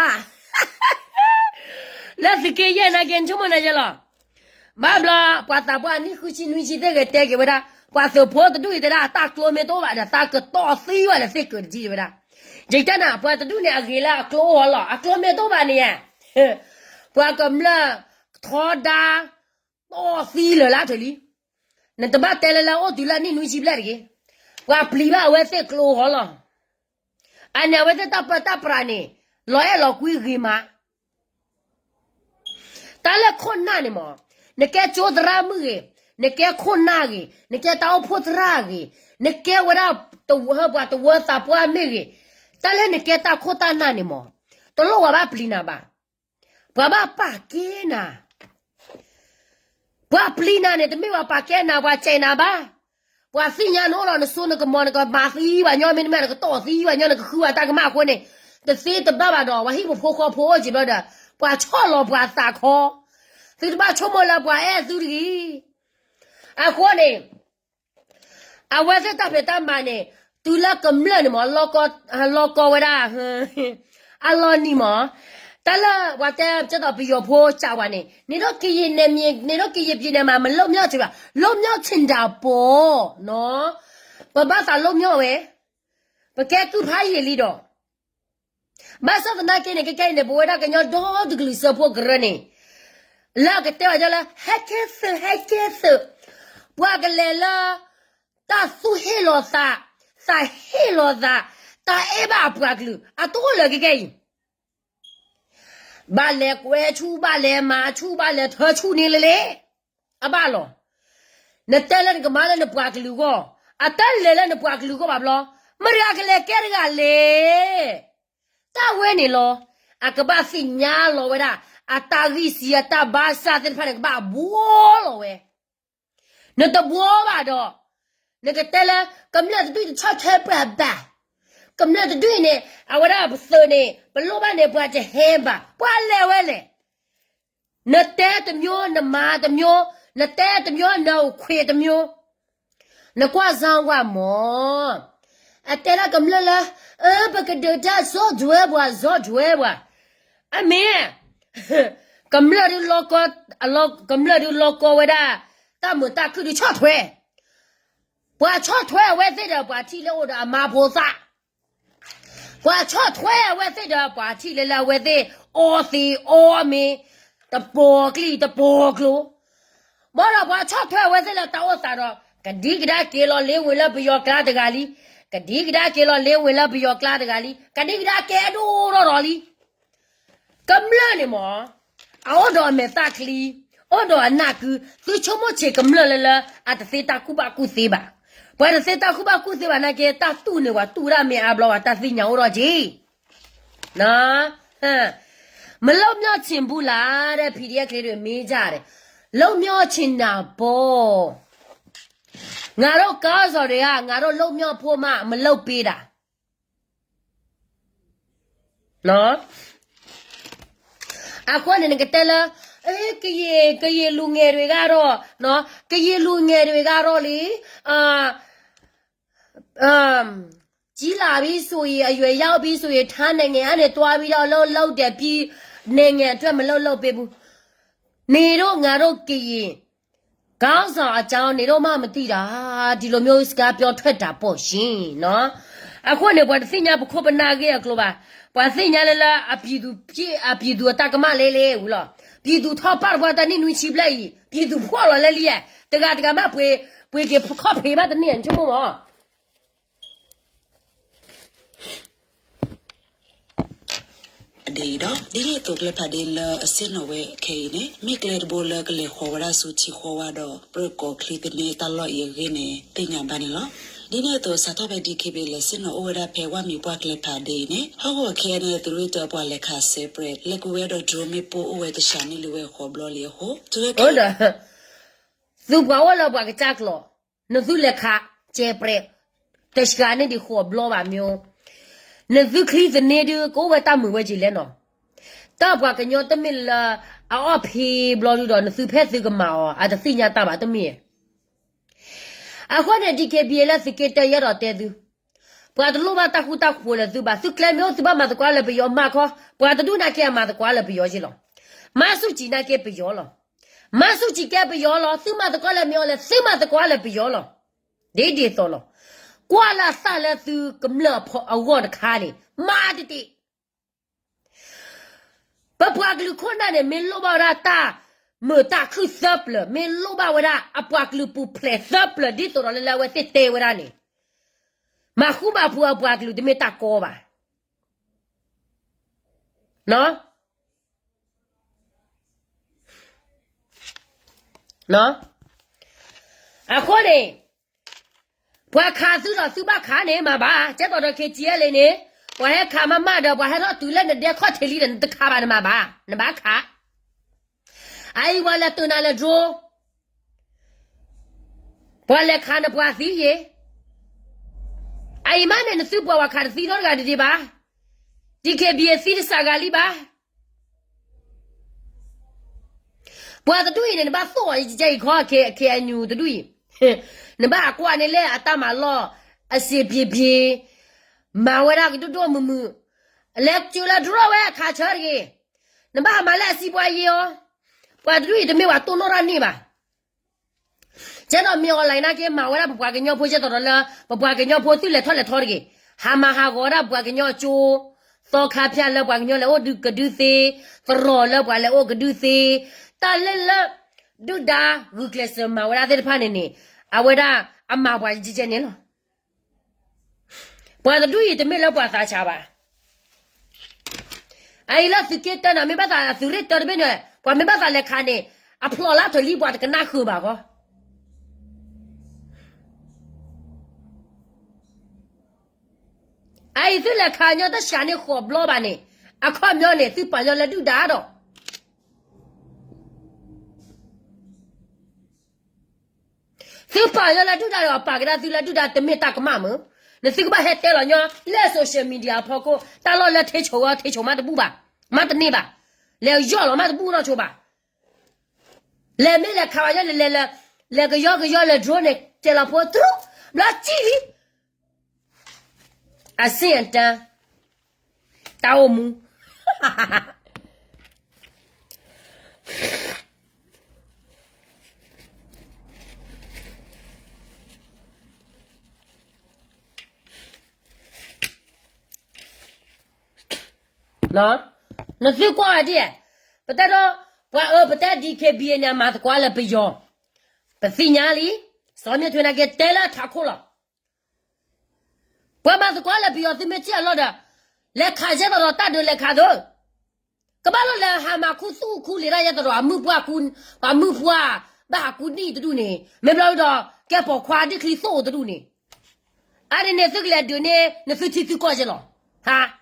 လက်စကေရနာကင်ချုံမနာကြလားမဘလာပတ်တာပွားနိခုချီနွီချီတဲ့ကတဲ့ကဝဒါပွားစဖို့တူရတဲ့တာကလိုမေတော့ပါတာကတော့စီရလေစိတ်ကကြီးဝဒါဂျိတနာပွားတူနေအကေလာကလိုဟောလာအကလိုမေတော့ပါနေရပွားကမလာထောဒါတော့စီလလာတယ်လီနတဘတဲလာအိုဒီလာနိနွီချီပလက်ကြီးပွားပလီပါဝဲစိတ်ကလိုဟောလာအညာဝဲတဲ့တပ်ပရာနေလောရလောကွီဂီမာတလဲခွန်နာနေမောနကဲချိုဒရာမူနကဲခွန်နာကြီးနကဲတောင်းဖို့ဒရာကြီးနကဲဝရတော့ဟဘတ်ဝတာပွားမေကြီးတလဲနကဲတာခိုတာနာနေမောတလောဝဘာပလီနာဘာဘာပါကေနာဘာပလီနာနေတမေဝပါကေနာဘာချိနာဘာပွာစီညာနိုးလောနဆုနကမောနကမာစီဘာညောမင်းမဲနကတော့စီဘာညောနကခူအတာကမခွနေတစီတဘဘာတော့ဝဟိဖိုခေါ်ဖိုးကြည့်တော့တာပွာချောလောပွာစာခေါ်သူတဘချုံမလာပွာအဲသူကြီးအခုနေအဝစတပ်ပတမနေတူလကမလနမလောကဝဒါအလောနီမ Tala wata chado bi yo pho chawane. Ni do ki ne mi ni do ki pi ne ma ma lo myo chi ba. Lo myo chin da po no. Ba ba sa lo myo we. Ba ke tu pha yi li do. Ba sa na ke ne ke ne bo da ke nyo do de gli so pho gre ne. La ke te wa ja la ha ke su. Bwa ke le la ta su he lo sa. Sa he lo sa. Ta e ba bwa glu. A to le ke. Ba le kwe chu ba le ma chu ba le tho chu ni le a ba lo ne tele ke ma le ne pwa klu go a ta le ne pwa klu go ba lo ma ra ke le ke ga le ta we ni lo a ka ba si nya lo we da a ta ri si a ta ba sa te pha ne ba bo lo we ne ta bo ba do ne ke tele kam le tu cha che pra ba cầm lên từ đuôi này, à vậy đó, bữa này, bữa lúc bạn này bữa chơi hem ba, bữa lẹ vậy lẹ, nè té tụm nhô, nè má tụm nhô, nè té tụm nhô, nè khuya tụm nhô, nè qua giang qua mỏ, à té là cầm lên là, bữa cái đợt ra gió đuôi bữa, à mẹ, cầm lên đi lo co, cầm lên đi lo co vậy đó, ta muốn ta cứ đi chót thuê vậy thế đó, bữa chỉ là ở đó mà bố sa. Qua chót thuê vậy thế đó, bà chỉ là vậy thế, ô mi, ta bò luôn. Bỏ ra bà chót thuê vậy thế là tao sao đó, cái đi cái đó kia lo lấy về là bây giờ cả được gali, cái đi cái đó kia lo lấy về là bây giờ cả được gali, cái đi cái đó kia đủ rồi đi. Cầm lên đi mà, ở đó mẹ ta kli, ở đó anh cứ chôm một chiếc cầm lên là, à ta sẽ ta cứ xí ba. Bởi thế ta không bao giờ sẽ nói cái ta tu nữa và tu ra mẹ ablo và ta xin nhau rồi chứ, na, mà lâu nhau chim bù la đấy, phi đi cái rồi mấy giờ đấy, lâu nhau chim nào po, ngài đâu có rồi đấy à, ngài đâu lâu nhau po mà lâu pi đã, na, à quan này cái tên là cái gì lu nghe rồi gà rồi, nó cái gì lu nghe rồi gà rồi đi, chỉ là ví dụ như要ví dụ như他那个安尼多比较lâu的比那个专门lâu别不，你都俺都给，刚上讲你都妈妈对啦，ဒီလိုမျိုးစကားပြောထွက်တာပေါ့ရှင်နော်အခုနေဘာသိညာဘခုပနာကြီးကလို့ပါဘာသိညာလဲလားအပြည်သူတကမလေးဟုတ်လားပြည်သူထောက်ပါဘာတနိနွေချိပလိုက်ပြည်သူဖွာလာလဲလေတကမပွေကခော့ဖေးမတနင်ချုံမောဒီတော့ဒီလိုတော့လည်းပါတယ်လားအစင်နဝဲခေနေမိကလေးဘောလကလေးခေါ်ရဆူချီခေါ်ရတော့ပရကိုကလစ်နေတာလို့ရရနေတင်ညာပါနေလို့ဒီနေ့တော့စာတော့ပဲဒီခေပဲလေစင်နအိုရဖဲဝမီပွားကလေးပါတယ်နေဟောခဲနေသူတို့တော့ပွားလက်ခါဆေပရက်လက်ကိုရတော့ဒရိုမီပိုအိုဝဲတရှာနေလွဲခေါ်ဘလို့လေဟိုသူကဟုတ်တယ်သူဘာဝလာဘာကကြက်လို့နသူလက်ခါကျဲပရက်တရှာနေဒီခေါ်ဘလို့ပါမျိုးနဇုခရီးနေဒီကိုဝတ်တမှုဝဲကြည့်လဲနော်တာဘကညောတမီလာအော်ဖီဘလော်လို့တော့နဇုဖက်စုကမောအတသိညာတာပါတမီအခုနဲ့ဒီကေဘီလာစကေတရတော့တဲ့သူဘာတလို့မတခုတခုလဲသူပါစုကလမျိုးသူပါမတကွာလဲပြောမခေါ်ဘာတဒုနာကေမတကွာလဲပြောကြည့်လောမဆုချီနာကေပြောလောမဆုချီကေပြောလောသူမတကွာလဲမျိုးလဲစိမတကွာလဲပြောလောဒီတော့လောကွာလာဆာလဲသူကမလဖောအဝတ်ခါနေမာတိပပကလူခွန်နဲ့မင်းလိုပါရတာမတာခုစပ်လမင်းလိုပါဝရအပကလူပူဖလက်စပ်လဒီတော်လဲဝဲတဲဝရနေမခုမပူအပကလူဒီမတာကောပါနော်အခုနေဘွာခါစုတော့စုဘခါနေမှာပါကျက်တော်ခေကြီးလေနေဘွာဟဲခါမမတော့ဘွာဟဲတော့တူလက်နဲ့ခေါ်ထလီတဲ့တခါပါနေမှာပါနဘာခါအိုင်ဝါလာတူနာလေဂျိုဘွာလက်ခါနဘွာစီရေအိုင်မနဲ့စုဘွာခါစီတော့ကဒီပါဒီကေဘီစီစာဂါလီပါဘွာတူရင်နဘာဆိုကြိုက်ခေါ်ကေအညူတူနဘာကွာနေလေအတမလောအစီပြေမဝရကတူမမလက်ကျူလာဒရဝဲခါချရကြီး那把马来西亚耶哦，我对的没话多弄点你吧。这到苗来那个马我那不管个鸟破这到了，不管个鸟破对了拖的，哈嘛哈我那不管个鸟做，烧卡片了不管个鸟了我都个都是，做了不管了我个都是，但了都打我克是马我那在盘呢，啊我那啊马不几千年了，不然对的没了不啥钱吧。哎，那是给的呢，没办法，手里得的没呢，我没办法来看呢，啊，破了头里把这个拿喝吧，哥。哎，这来看人家下的好不老板呢，啊，看苗呢，就把人来都打到。就把人来都打了，把给他就来都打，都没打个嘛么？那这个把还带了呢，来social media跑过，打了来推球啊，推球嘛都不吧，嘛都没吧，来要了嘛都不拿球吧，来没来看完来个要来做呢，在老婆走，那几里。啊，现在打我们，哈哈哈。那最关键的，不带着不带 DKB 呢，马子关了不要，不费年里上面推那个带了他哭了。我马是关了不要，对面接了的，来看见到了，大头来看到，干嘛了来还嘛哭诉哭里了也得了，没不哭，把没不啊，把哭你的都呢，没不了的，给包夸的可以说的都呢，俺的那这个来的呢，那是提过去了，哈，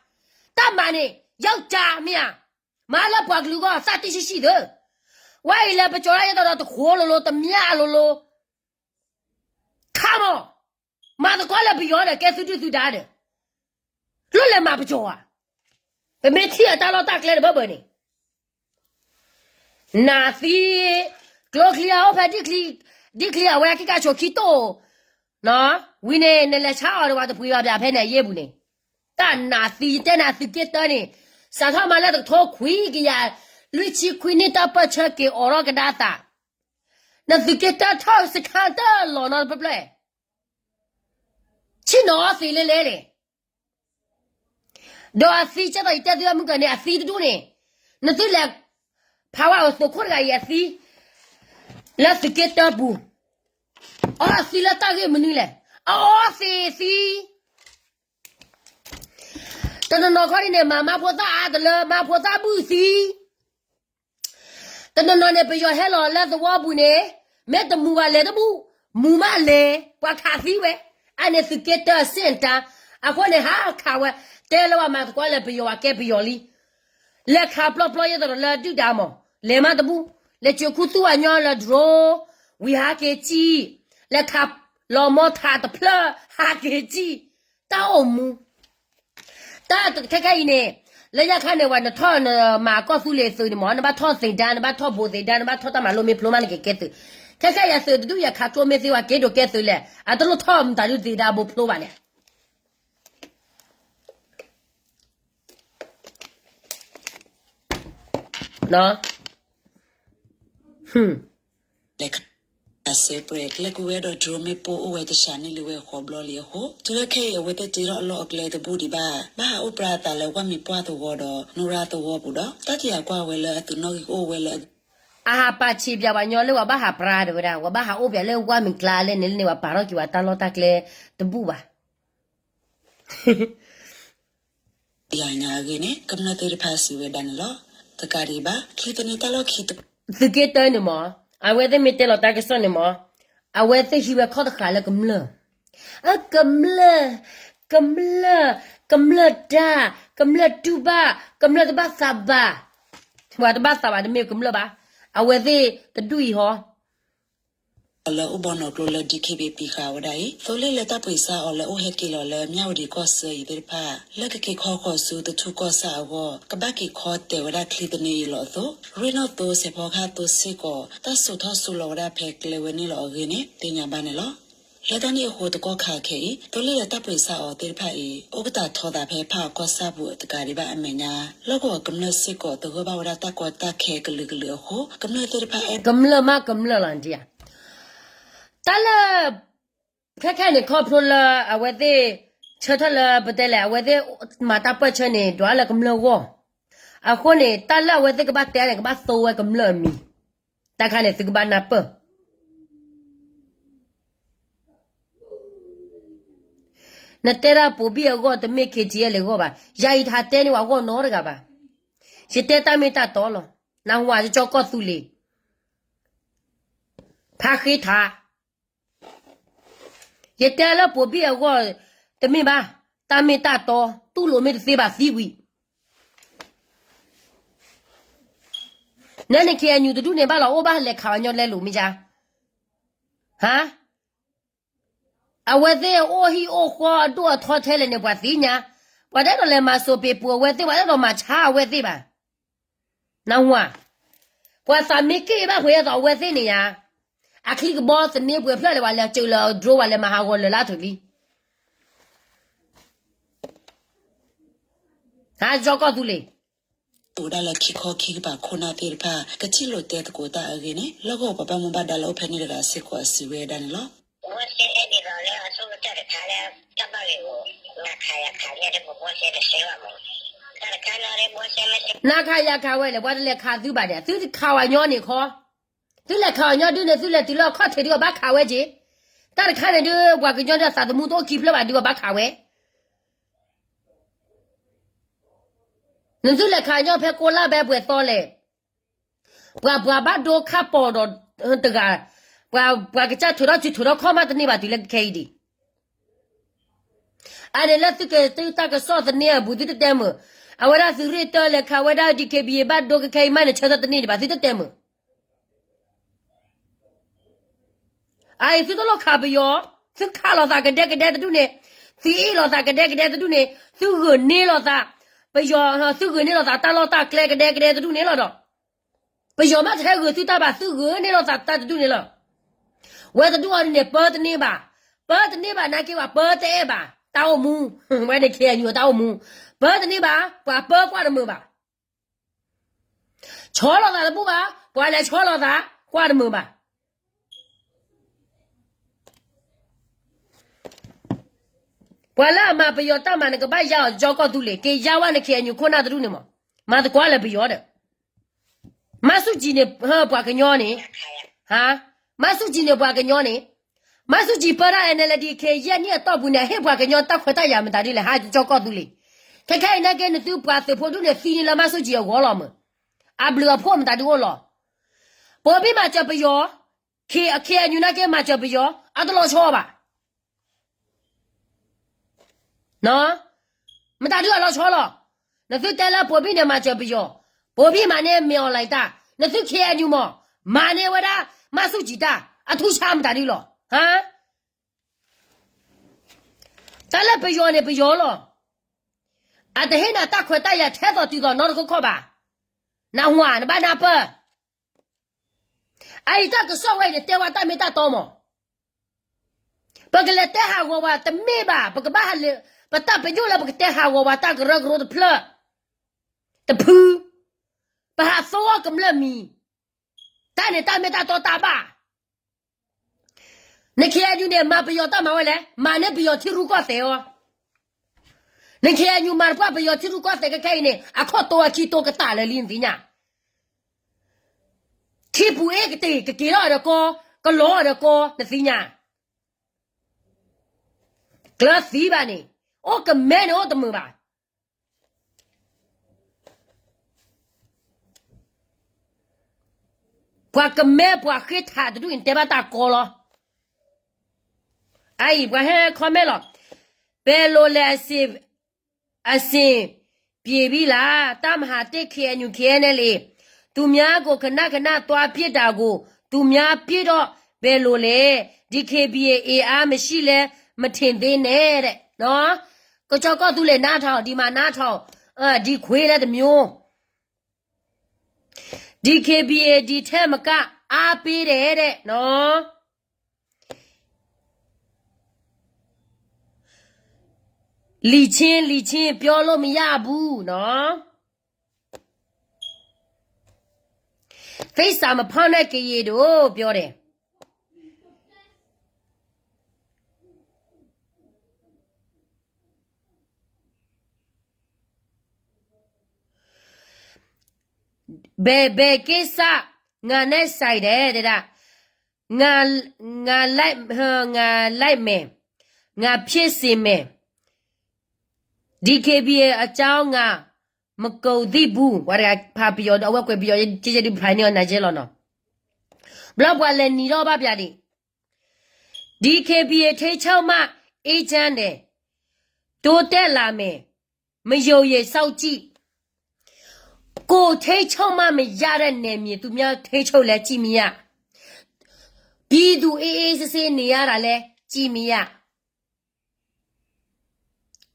干嘛呢？要加面，马了把路个啥东西的，为了不叫人家到活了的面了，看嘛。妈的，关了不要了，该收就收大的，乱来妈不叫啊！每天打了打来的宝宝呢，那是glock里啊，我拍地啊，我要给他说去多，那为呢，那来查的话都不要别拍那也不呢，但那是给的呢，上他妈来的头盔个呀，绿旗盔你打不出给我了个大大，那是给的头是看的老那不来。去哪谁来嘞？那谁知道一点都要么个呢？谁的多呢？那就来，怕我所看个也是，那是给的不？啊，谁来打给门嘞？啊，谁？但是那块呢，妈婆咋的了？妈婆咋不是？但是那呢，不要害了，那是我不呢？没得木啊，来的不？木嘛来，我看谁喂？俺那是给的现场，啊，可能还看完，带了我妈过来不要啊，该不要哩，来看不了也得了，就这么，来嘛的不，来就苦做娘了着，为啥给鸡，来看老毛他的不了，还给鸡，打我们，打的看呢，人家看的话，那套那马告诉来收的嘛，那把套生单，那把套不生单，那把套到马路面铺嘛那个给的。看看也是的，都也看桌面是话给着给走了，啊，都是他们大就最大不破完了。那，来看，啊，是不是？来个为了做没破，为的啥呢？里为活不了里活，这个可以为的知道落来的不的吧？把我不然打了，我没破的我的，努拉的我不的，大家挂为了，都那个为了。啊，把钱别玩鸟了，我把它不拉的，我把它我别了，我们拉了，你我把那给我打了打来的不吧？呀，那个呢？可能对怕死为单了，这个里吧，去的你打了去的。是给的呢嘛？啊，我在没得了打个算的嘛？啊，我在喜欢考的海了，咁了，啊，咁了哒，咁了two吧，咁了的把三吧，我的把三吧都没有咁了吧？啊，我在的对哈。了，我帮那个了 DKB 比卡我ได้ตัวเล่ละตาปอยซาออละโอเฮกิลอละမြาวဒီကောဆာอีเดพาละกะกิขอซูตะทุกอซาวกะบะกิขอเตวดาคลิตเนยลอโตรีนอโตเสพอคาโตซิกอตะสุทอสุลอดาเพกเลเวนี่ลอเกเนติญาบาเนลอ လက်တနီဟိုတကောခါခေတိုလီတပ်ပွေစာအော်တေဖာအေဥပတာထောတာဖဲဖာကောဆာဘူးတကာရီပါအမေညာလောကကမ္နစစ်ကောတကောဘာဝရတကောတခဲကလူကလူဟိုကမ္နတေဖာအေ Gamla ma gamla landia. Tala kakane kopula awethe chatala badela awethe mata pachane dwala gamla wo. Akone tala awethe ka ba tere ka ba so wa gamla mi. Takane sigba na pa. Na tera pobi ago to make it yele go ba. Yai tha teni wa go no ga ba. Yete ta me ta to lo. Na wa jo ko tu le. 他黑他，也带了不必我的明白，大没大刀，都罗没的谁把谁为。那你看你的主人把老把来看人来路没家，哈？啊，我在我黑我花多掏出来呢，把谁呢？我在那来嘛说别播，我在我在那嘛查我在吧？那我啥没给吧？回到我在呢呀？ a click boss ne bwe pla le wala chula draw wala ma ha go le la thuli ha jo ko tu le တူဒါလခိခောခိပါခုနာတေဖာကချိလိုတဲ့ကိုတာအကင်းလောကပပမဘဒါလောဖနေရတာစစ်ကွာစီဝဲဒန်လော 我现在你老了，说个这个看了，干嘛的我？那看呀看呀，这不我现在谁了么？看了看了的，我现在是 na kha ya kha we le wa le kha tu ba de tu kha wa nyo ni kho tu le kha nyo tu ne tu le ti lo kha the di ba kha we ji ta le kha ne de wa ke nyo da sa tu mu to ki pla ba di ba kha we Nanzu le kanyo pe kola be bwe tole. Bwa ba do ka po do tega. Bwa ke cha thura chi thura khoma tni ba dile khei di. Ane la tu ke tu ta ke so tni bu di te mo. Awara su ri to le kha wada di ke bi ba do ke khei ma ne cha tni ba di te mo. Ai su to lo kha bi yo. Su kha lo ta ke de tu ne. Si lo ta ke de tu ne. Su gu ni lo ta. 不要，手个你老咋打老打，来个来都你了的。不要嘛，才个手打吧，手个你老咋打都你了。我这多呢，包的你吧，那给我包的吧，打我木，我的看你打我木，包的你吧，我包挂的木吧。敲了咋的不吧？我来敲了咋挂的木吧。我那嘛不要打嘛那个把药交搞肚里，给药完的看你看那都呢嘛，嘛的挂了不要的。马书记呢，不个鸟呢，哈，马书记呢不个鸟呢，马书记把那那的看一年到不呢，还不个鸟打快打呀么打的嘞，还交搞肚里，看看那个呢都不是普通的飞了马书记我了么，啊不了破么打的我了，宝贝嘛就不要，看你那个嘛就不要，啊都老吵吧。 喏，没打这老吵了，那是带了波比的嘛就不要，波比嘛呢苗来打，那是看牛嘛，嘛呢我打马手机打，啊头下没打的了，啊，咱了不要呢不要了，啊等下那大块大呀，太早对到哪里个靠吧，那换那把那不，哎这个所谓的电话打没打到嘛，不给来带下我话得没吧，不给把下来。 把大本就来不给带下我大个热个的扑的扑，把他说我咁了米，但你大没大多大吧？你看你呢，妈不要打嘛回来，妈呢不要提入瓜菜哦。你看你妈不要提入瓜菜个开呢，啊靠多去多个大了林子呢，去不一个对个给了的高，个老的高那是呢，个是吧呢？ 我个妹呢，我都没吧。我个妹不黑他的都人对吧打高了。哎，我还看没了，白罗来是啊是，别别啦，咱们还得看你看那里，都面个看那多别大个，都面别着白罗来，你看别哎没事嘞，没听得呢的，喏。 个叫搞都来拿套，你嘛拿套，你回来的没有？你看别的他们干阿别来的喏， လီချင်းပြောလို့မရဘူးနော်ဖိတ်စာမဖောင်းတဲ့ကရေတို့ပြောတယ်ဘယ်ကိစ္စငါနဲ့ဆိုင်တယ်တဲ့ငါလိုက်မယ်ငါဖြစ်စီမယ် DKBA အကြောင်းငါမကုန်သေးဘူးဘာရဖာပြောတော့ဝက်ကွယ်ပြောကြည်ကြည်ဒီဖိုင်နေနိုင်ကြလောနော်ဘလောက်ပွားလဲညီတော့ပါဗျာဒီ DKBA ထိချောက်မှအေဂျင့်တယ်တိုးတက်လာမယ်မယုံရည်စောက်ကြည့်ကိုထိချောက်မှမရတဲ့နယ်မြေသူများထိချောက်လဲကြည့်မရပြည်သူအေးအေးဆေးဆေးနေရတာလဲကြည့်မရ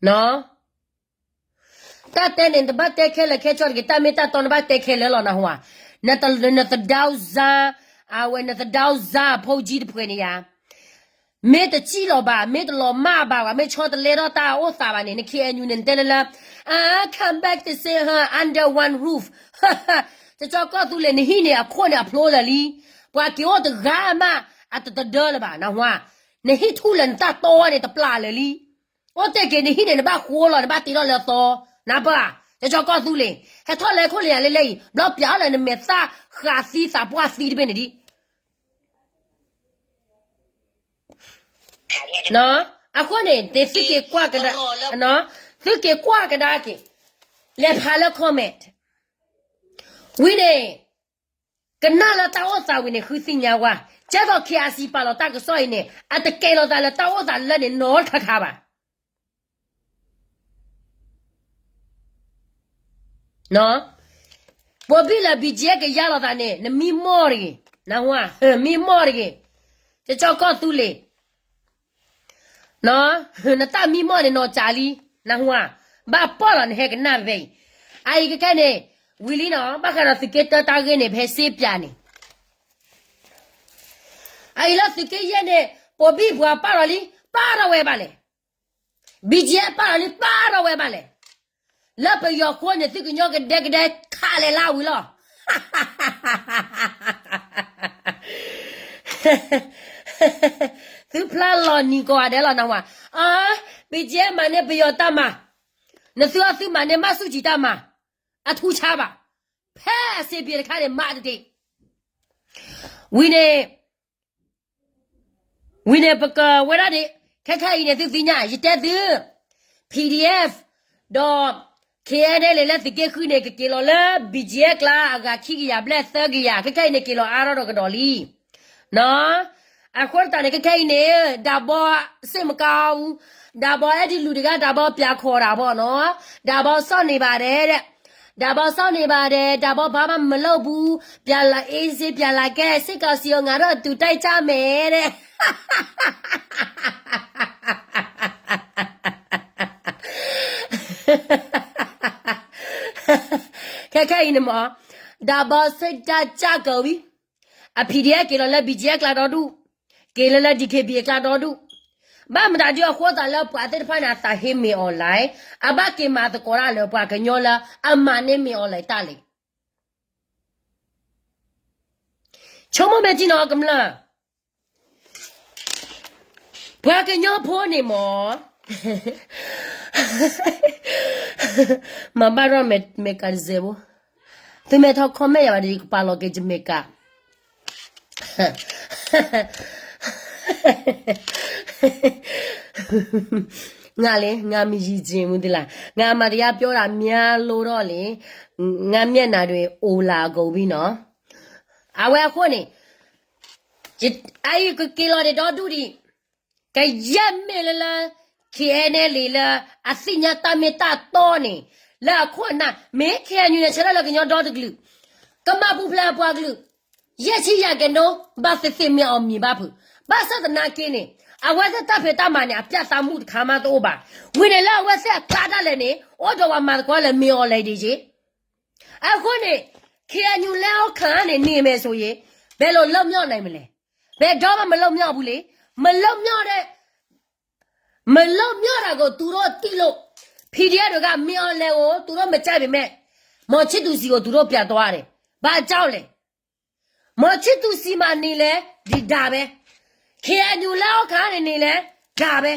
နော်တတ်တဲ့တပတ်တဲ့ခဲလက်ခဲချော့ကတမေတတော်နဘတဲ့ခဲလဲလောနော်ဟွာနတဒေါဇာအဝနတဒေါဇာဖိုဂျီတဖွေနေရမေတကြည့်လောပါမေတလောမပါမေချောတလေတော့တာဩစာပါနေနခေအညူနေတယ်လားcome back to say her under one roof တကြောက်ကသူလေနေဟိနေအခွနဲ့အဖလို့လေပွာကီောတဂါမအတတဒေါ်လပါနော်ဟွာနေဟိထူလန်တတော်နေတပလာလေလီဩတဲ့ကနေဟိနေနဘခိုးလောနဘတီလောလေတော့နာပါတကြောက်ကသူလေဟဲ့ထော်လေခိုးလေလေလေဘလောက်ပြားလည်းမေစာခါစီစာပွားစီဒီပဲနေဒီနော်အခုနေတေစိကေကွာကဒါနော်စိကေကွာကဒါကေလက်ဖာလကွန်မန့်ဝိနေကနာလာတောက်စာဝိနေခူစညာဝါကျတော့ခီယာစီပါလောတာကဆိုရင်အတကယ်လို့တာလတောက်စာလက်နေနော်ခခပါနော်ပေါ်ပြီလာဘီဂျက်ကရလာတာနဲ့နမီမော်ရီနော်ဝါမီမော်ရီတချောက်ကသူလေနော်နတမီမော်နေနော်ဂျာလီနော်ဝါဘာပေါ်လာနေဟဲကနာဘေးအိုင်ကကနေဝီလီနော်ဘာကရစကေတတာကနေဖဲစေးပြနေအိုင်လာစကေရနေပေါ်ပြီဘွာပါရလီပါရဝဲပါလေဘီဂျက်ပါရလီပါရဝဲပါလေလက်ပယောခွန်းနေသိကညောကဒက်ကဒက်ခါလေလာဝီလောသူဖလာလော်နီကိုအဒဲလော်နော်ဘီဂျက်မနဲ့ပယောတမနသူအသူမနဲ့မဆုကြည်တမအထူးချပါဖဲစေပြေခါတဲ့မတ်တဲ့ဝီနေပကဝရတဲ့ခက်ခိုင်နေသူသိညာရတဲ့သူ PDF တော့ KNL လေလက်ကေခုနေကေလောလာဘီဂျက်ကလာအကခိကရဘလက်သကရခက်ခိုင်နေကေလောအားတော့ကတော်လီနော်အခုတန်ခိုင်နေဒါဘောစိမကောင်းဒါဘောအဲ့ဒီလူတွေကဒါဘောပြခေါ်တာပေါ့နော်ဒါဘောစောင့်နေပါတယ်တဲ့ဒါဘောစောင့်နေပါတယ်ဒါဘောဘာမှမလုပ်ဘူးပြလာအေးစေးပြလာကဲစိတ်ကောက်စီရောငါတော့တူတိုက်ကြမယ်တဲ့ခက်ခဲနေမှာဒါဘောစိတ်ကြကောပြီအဖီဒီယကေလောလက်ဘီဂျက်ကလာတော့တူကေလလက်ဒီကေဘီကလာတော့တူဘာမတာကြောခေါ်တာလောက်ပတ်တဲ့ဖာနာတာဟင်းမီအွန်လိုင်းအဘကေမာတကောရလောပါကညောလာအမနေမီအွန်လိုင်းတာလေချုံမမဲကြီးနော်ကမလားဘာကညောဖိုးနေမောမဘာရမေကာဇေဘောသူမဲထောက်ခမဲရပါဒီပါလောကေဂျမေကာငါလေငါမရည်ချင်းဘူးဒီလားငါမတရားပြောတာများလို့တော့လေငါမျက်နာတွေအိုလာကုန်ပြီနော်အဝဲခွနေအိုင်ကကီလိုတော့ဒူဒီကရက်မဲလာKNL လာအစညာတမေတာတော့နေလာခွနာမဲခဲညူနေချလာကညောတော့တကလူကမပူဖလာပွားကလူရက်ချီရကနိုဘာသစ်မြေအောင်မြပါဘူးဘာသဒနာကင်းနေအဝဲသက်တပ်ဖေတမနေအပြတ်သားမှုခါမတော့ပါဝင်လေလာဝဲဆက်ကားတယ်လေနေအော်တော်ဝါမှာကွာလေမြေော်လိုက်ဒီကြီးအခုနေခေညူလဲခါနေမယ်ဆိုရင်ဘယ်လိုလုံမြော့နိုင်မလဲဘယ်တော့မှမလုံမြော့ဘူးလေမလုံမြော့တဲ့ မလို့မြော့တာကိုသူတို့တိလို့ PDF တွေကမြော့လဲကိုသူတို့မကြိုက်ပေမဲ့မော်ချစ်သူစီကိုသူတို့ပြတ်သွားတယ်ဘာကြောက်လဲမော်ချစ်သူစီမနေလဲဒီဒါပဲခေအညူလောက်ခါနေလဲဒါပဲ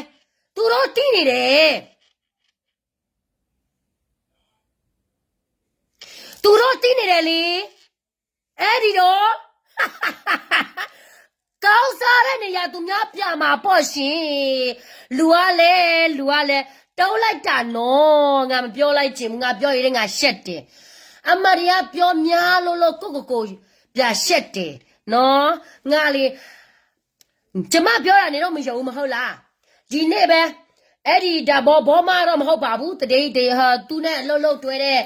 သူတို့တိနေတယ်သူတို့တိနေတယ်လေအဲ့ဒီတော့ ကောင်းစားတဲ့နေရာသူများပြမှာပေါ့ရှင်လူကလည်းတုံးလိုက်တာနော်ငါမပြောလိုက်ချင်ဘူးငါပြောရတဲ့ငါရှက်တယ်အမရိယပြောများလို့ကိုပြရှက်တယ်နော်ငါလေကျမပြောတာနေတော့မယုံဘူးမဟုတ်လားဒီနေ့ပဲအဲ့ဒီဒါဘောမတော့မဟုတ်ပါဘူးတတိဟာသူနဲ့အလုပ်တွဲတဲ့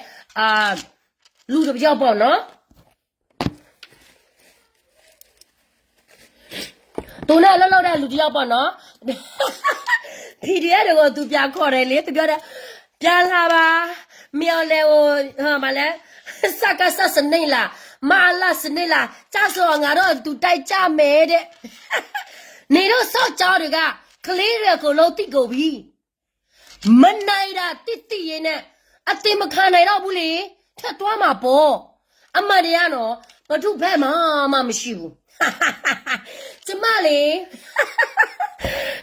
လူတစ်ယောက်ပေါ့နော်သူနဲ့အလုပ်တဲ့လူတစ်ယောက်ပေါ့နော် PDF တွေကိုသူပြခေါ်တယ်လေသူပြောတယ်ပြန်လာပါမြော်လေဟိုမလဲစကားစစနေလားမာလာစနေလားကြဆိုငါတော့သူတိုက်ကြမယ်တဲ့ နေတော့စောက်ကြောင်တွေကကလေးတွေကိုလုံးတိကုန်ပြီမနိုင်တာတိရင်နဲ့အတင်မခံနိုင်တော့ဘူးလေထက်သွားမှာပေါ့အမရရနော်ဘသူဖက်မှမရှိဘူး ကျမလေး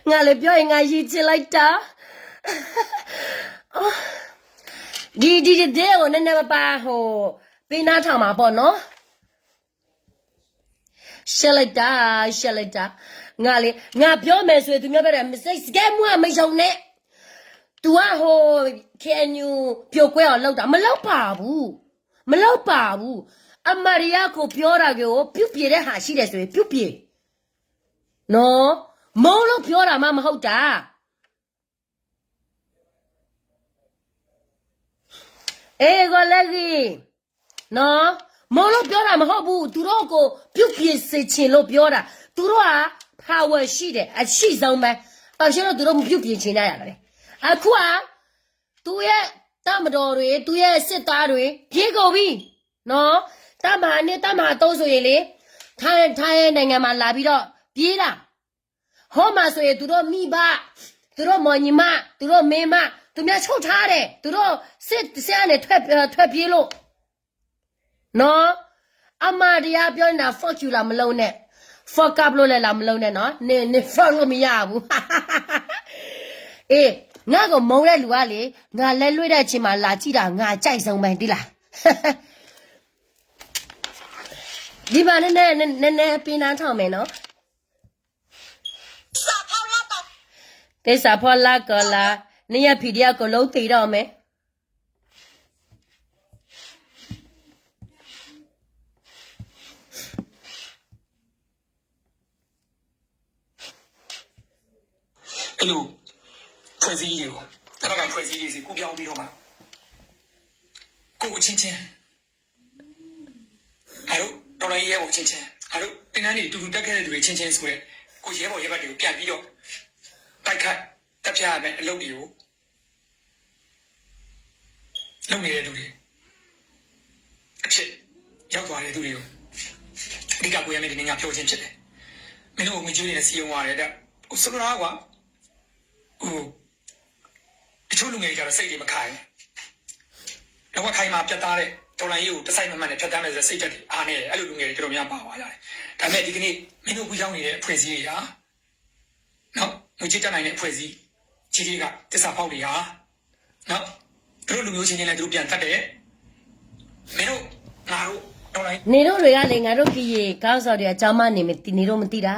ငါလည်းပြောရင်ငါရည်ချလိုက်တာဒီတဲ့ကိုနည်းနည်းပါဟိုပေးနာထောင်မှာပေါ့နော်ရှက်လိုက်တာငါလေငါပြောမယ်ဆိုရင်သူများပြောတယ်မစိတ်စကဲမွားမယုံနဲ့ तू ကဟို can you ပြိုကွဲအောင်လုပ်တာမလုပ်ပါဘူးအမရိယကိုပြောတာကိုပြုတ်ပြေတဲ့ဟာရှိတယ်ဆိုရင်ပြုတ်ပြေနော်မုံလို့ပြောတာမှမဟုတ်တာအေးကိုလည်းကြီးနော်မုံလို့ပြောတာမဟုတ်ဘူးသူတို့ကိုပြုတ်ပြေစေချင်လို့ပြောတာသူတို့က power ရှိတယ်အရှိဆုံးပဲအရှင်တို့သူတို့မပြုတ်ပြေချင်ကြရတယ်အခုကသူရဲ့တမတော်တွေသူရဲ့စစ်သားတွေပြေကုန်ပြီနော်တမဟာနဲ့တမဟာသုံးဆိုရင်လေထိုင်းနိုင်ငံမှာလာပြီးတော့ပြေးတာဟောမှာဆိုရင်သူတို့မိဘသူတို့မော်ညီမသူတို့မေမသူများချုပ်ထားတယ်သူတို့စစ်ကနေထွက်ပြေးလို့နော်အမတရားပြောနေတာ fuck you လာမလုံးနဲ့ fuck up လို့လည်းလာမလုံးနဲ့နော်နေ fuck လို့မရဘူးအေးငါကမုံတဲ့လူကလေငါလဲလွှဲတဲ့အချိန်မှာလာကြည့်တာငါကြိုက်ဆုံးပဲဒီလားဒီပါနဲ့ပြင်းနှန်းထောင်မယ်နော်တေစာဖောလာကလာနေရဖီဒီယာကိုလုံးသေးတော့မယ်အဲ့လိုဖွဲ့စည်းရေးကိုတပတ်ကဖွဲ့စည်းရေးစီကိုပြောင်းပြီးတော့မှကိုချင်းအဲ့လိုတော်လိုင်းရဲကိုချင်းအဲ့လိုတင်းနှန်းတွေတူတက်ခဲ့တဲ့လူတွေချင်းဆိုရဲကိုရဲဘော်ရဲဘက်တွေကိုပြန်ပြီးတော့တိုက်ခတ်တက်ပြရမယ်အလုပ်တွေကိုလုပ်နေတဲ့လူတွေအဖြစ်ရောက်သွားတဲ့သူတွေကိုအဓိကကိုရမယ့်ဒီနေ့ငါပြောချင်းဖြစ်တယ်မင်းတို့ငွေကျွေးနေတဲ့စီယုံရတယ်တဲ့ဟိုစကရာကွာဟိုတချို့လူငယ်တွေကတော့စိတ်တွေမခိုင်တော့ခိုင်မှာပြတ်သားတဲ့တော်လိုင်းရေးကိုတစ်ဆိုင်မှန်နဲ့ဖြတ်တန်းနေတဲ့စိတ်ဓာတ်တွေအားနေတယ်အဲ့လိုလူငယ်တွေတော်တော်များပါသွားကြတယ်ဒါပေမဲ့ဒီကနေ့မင်းတို့ကူရောက်နေတဲ့အဖွဲ့အစည်းတွေဟာနော်ငွေချတက်နိုင်တဲ့အဖွဲ့အစည်းကြီးကတစ္ဆာပေါက်တွေဟာနော်သူတို့လူမျိုးချင်းချင်းလည်းသူတို့ပြန်တတ်တယ်မင်းတို့ငါတို့တော်လိုင်းနေတို့တွေကလေငါတို့ကရေကောင်းစော်တွေအကြောင်းမနေနေတို့မသိတာ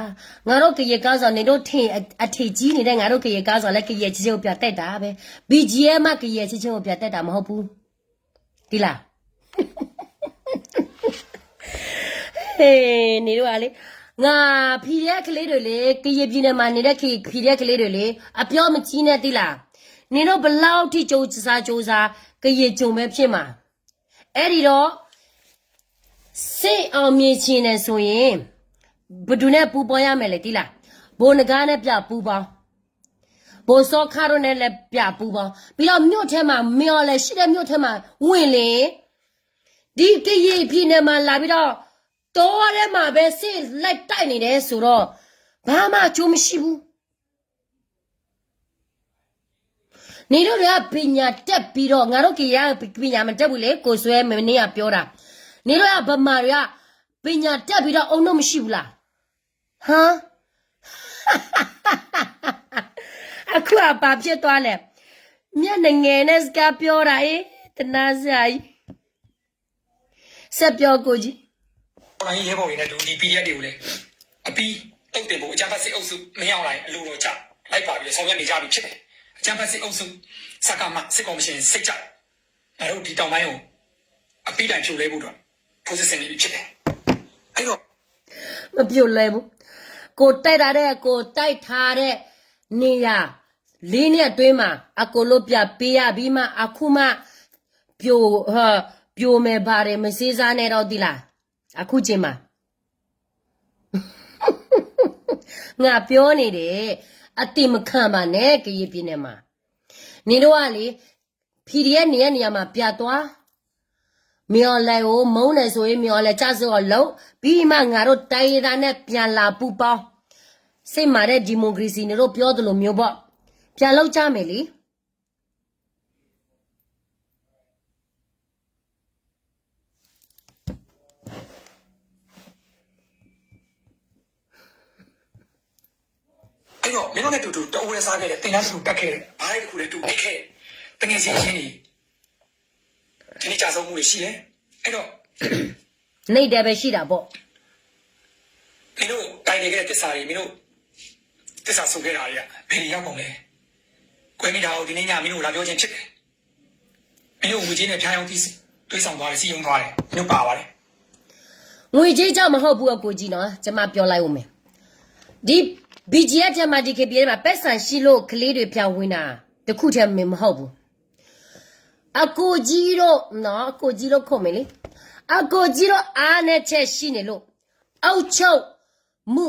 ငါတို့ကရေကောင်းစော်နေတို့ထင်အထေကြီးနေတဲ့ငါတို့ကရေကောင်းစော်လည်းကရေချင်းကိုပြတက်တာပဲ BGM ကရေချင်းကိုပြတက်တာမဟုတ်ဘူးဒီလားဟေးနေတို့ကလေငါဖီတဲ့ကလေးတွေလေကရေပြင်းနေမှာနေတဲ့ဖီတဲ့ကလေးတွေလေအပြောမကြီးနဲ့တိလားနေတို့ဘလောက်ထိကြိုးစားကရေကြုံပဲဖြစ်မှာအဲ့ဒီတော့စိတ်အောင်မြင်ခြင်းနဲ့ဆိုရင်ဘဒုနဲ့ပူပေါ်ရမယ်လေတိလားဘိုးနဂါနဲ့ပြပူပေါင်းဘိုးစောခါရိုနဲ့လည်းပြပူပေါင်းပြီးတော့မြို့ထဲမှာမျောလဲရှိတဲ့မြို့ထဲမှာဝင်လေဒီကရေပြင်းနေမှာလာပြီးတော့တော်ထဲမှာပဲစစ်လိုက်တိုက်နေတယ်ဆိုတော့ဘာမှအကျိုးမရှိဘူး နေတို့ကပညာတက်ပြီးတော့ငါတို့ကရပညာမတက်ဘူးလေကိုဆွဲမင်းကပြောတာနေတို့ကဗမာတွေကပညာတက်ပြီးတော့အုံတော့မရှိဘူးလားဟမ်အခုကဘာဖြစ်သွားလဲမျက်နှငယ်နဲ့စကားပြောတာတနာစားကြီးဆက်ပြောကိုကြီး တော်လိုင်းရဲဘော်တွေနဲ့ဒီ PDF တွေကိုလည်းအပီးတုတ်တင်ဖို့အကြမ်းဖက်စစ်အုပ်စုမရောက်လိုက်အလိုတော်ကြလိုက်ပါပြီးဆောင်ရွက်နေကြပြီဖြစ်တယ်အကြမ်းဖက်စစ်အုပ်စုစကားမှစစ်ကော်မရှင်စိတ်ကြငါတို့ဒီတောင်ပိုင်းကိုအပီးတိုင်ဖြိုလဲဖို့တော့ထိုးစစ်ဆင်နေပြီဖြစ်တယ်အဲ့တော့ မပြုတ်လဲဘူးကိုတိုက်တာတဲ့ကိုတိုက်ထားတဲ့နေရလေးနဲ့အတွင်းမှာအကိုလို့ပြပေးရပြီးမှအခုမှပြိုမယ်ပါတယ်မစေးစားနဲ့တော့ဒီလားအခုချိန်မှာငါပြောနေတယ်အတိမခံပါနဲ့ကြည်ပြင်းနေမှာနေတော့ကလေ PDF နေရနေရာမှာပြသွားမြော်လဲကိုမုန်းနေဆိုရင်မြော်လဲကြစောလုံးပြီးမှငါတို့တိုင်းရသားနဲ့ပြန်လာပူပေါင်းစိတ်မာတဲ့ဒီမိုကရေစီနေတို့ပြောသလိုမျိုးပေါ့ပြန်လောက်ကြမယ်လေအဲ့တော့မင်းတို့နဲ့တူတိုးရဲစားခဲ့တယ်တင်သားတူတက်ခဲ့တယ်ဘာလဲတခုလဲတူတက်ခဲ့တငယ်ချင်းချင်းကြီးဒီနေ့ကြာဆုံးမှုရှိတယ်အဲ့တော့ နေတယ်ပဲရှိတာပေါ့ မင်းတို့တိုင်နေခဲ့တဲ့တစ္ဆာတွေမင်းတို့တစ္ဆာဆိုခဲ့တာတွေကဘယ်ရောက်ကုန်လဲကွယ်မိတာကိုဒီနေ့ညမင်းတို့လာပြောချင်းဖြစ်တယ်မင်းတို့ဝေချင်းနဲ့ဖျားယောင်းပြီးတွေးဆောင်သွားတယ်စီယုံသွားတယ်မင်းတို့ပါပါတယ် ငွေကြေးကြောင့်မဟုတ်ဘူးအကိုကြီးနော်ကျွန်မပြောလိုက်ဦးမယ်ဒီ BGF ထဲမှာဒီ KPA မှာပက်ဆန်ရှိလို့ကလေးတွေပြောင်းဝင်တာတခုတည်းမဟုတ်ဘူးအကိုကြီးတို့နော်အကိုကြီးတို့ခုံမယ်လေအကိုကြီးတို့အားနဲ့ချက်ရှိနေလို့အောက်ချုပ်မှု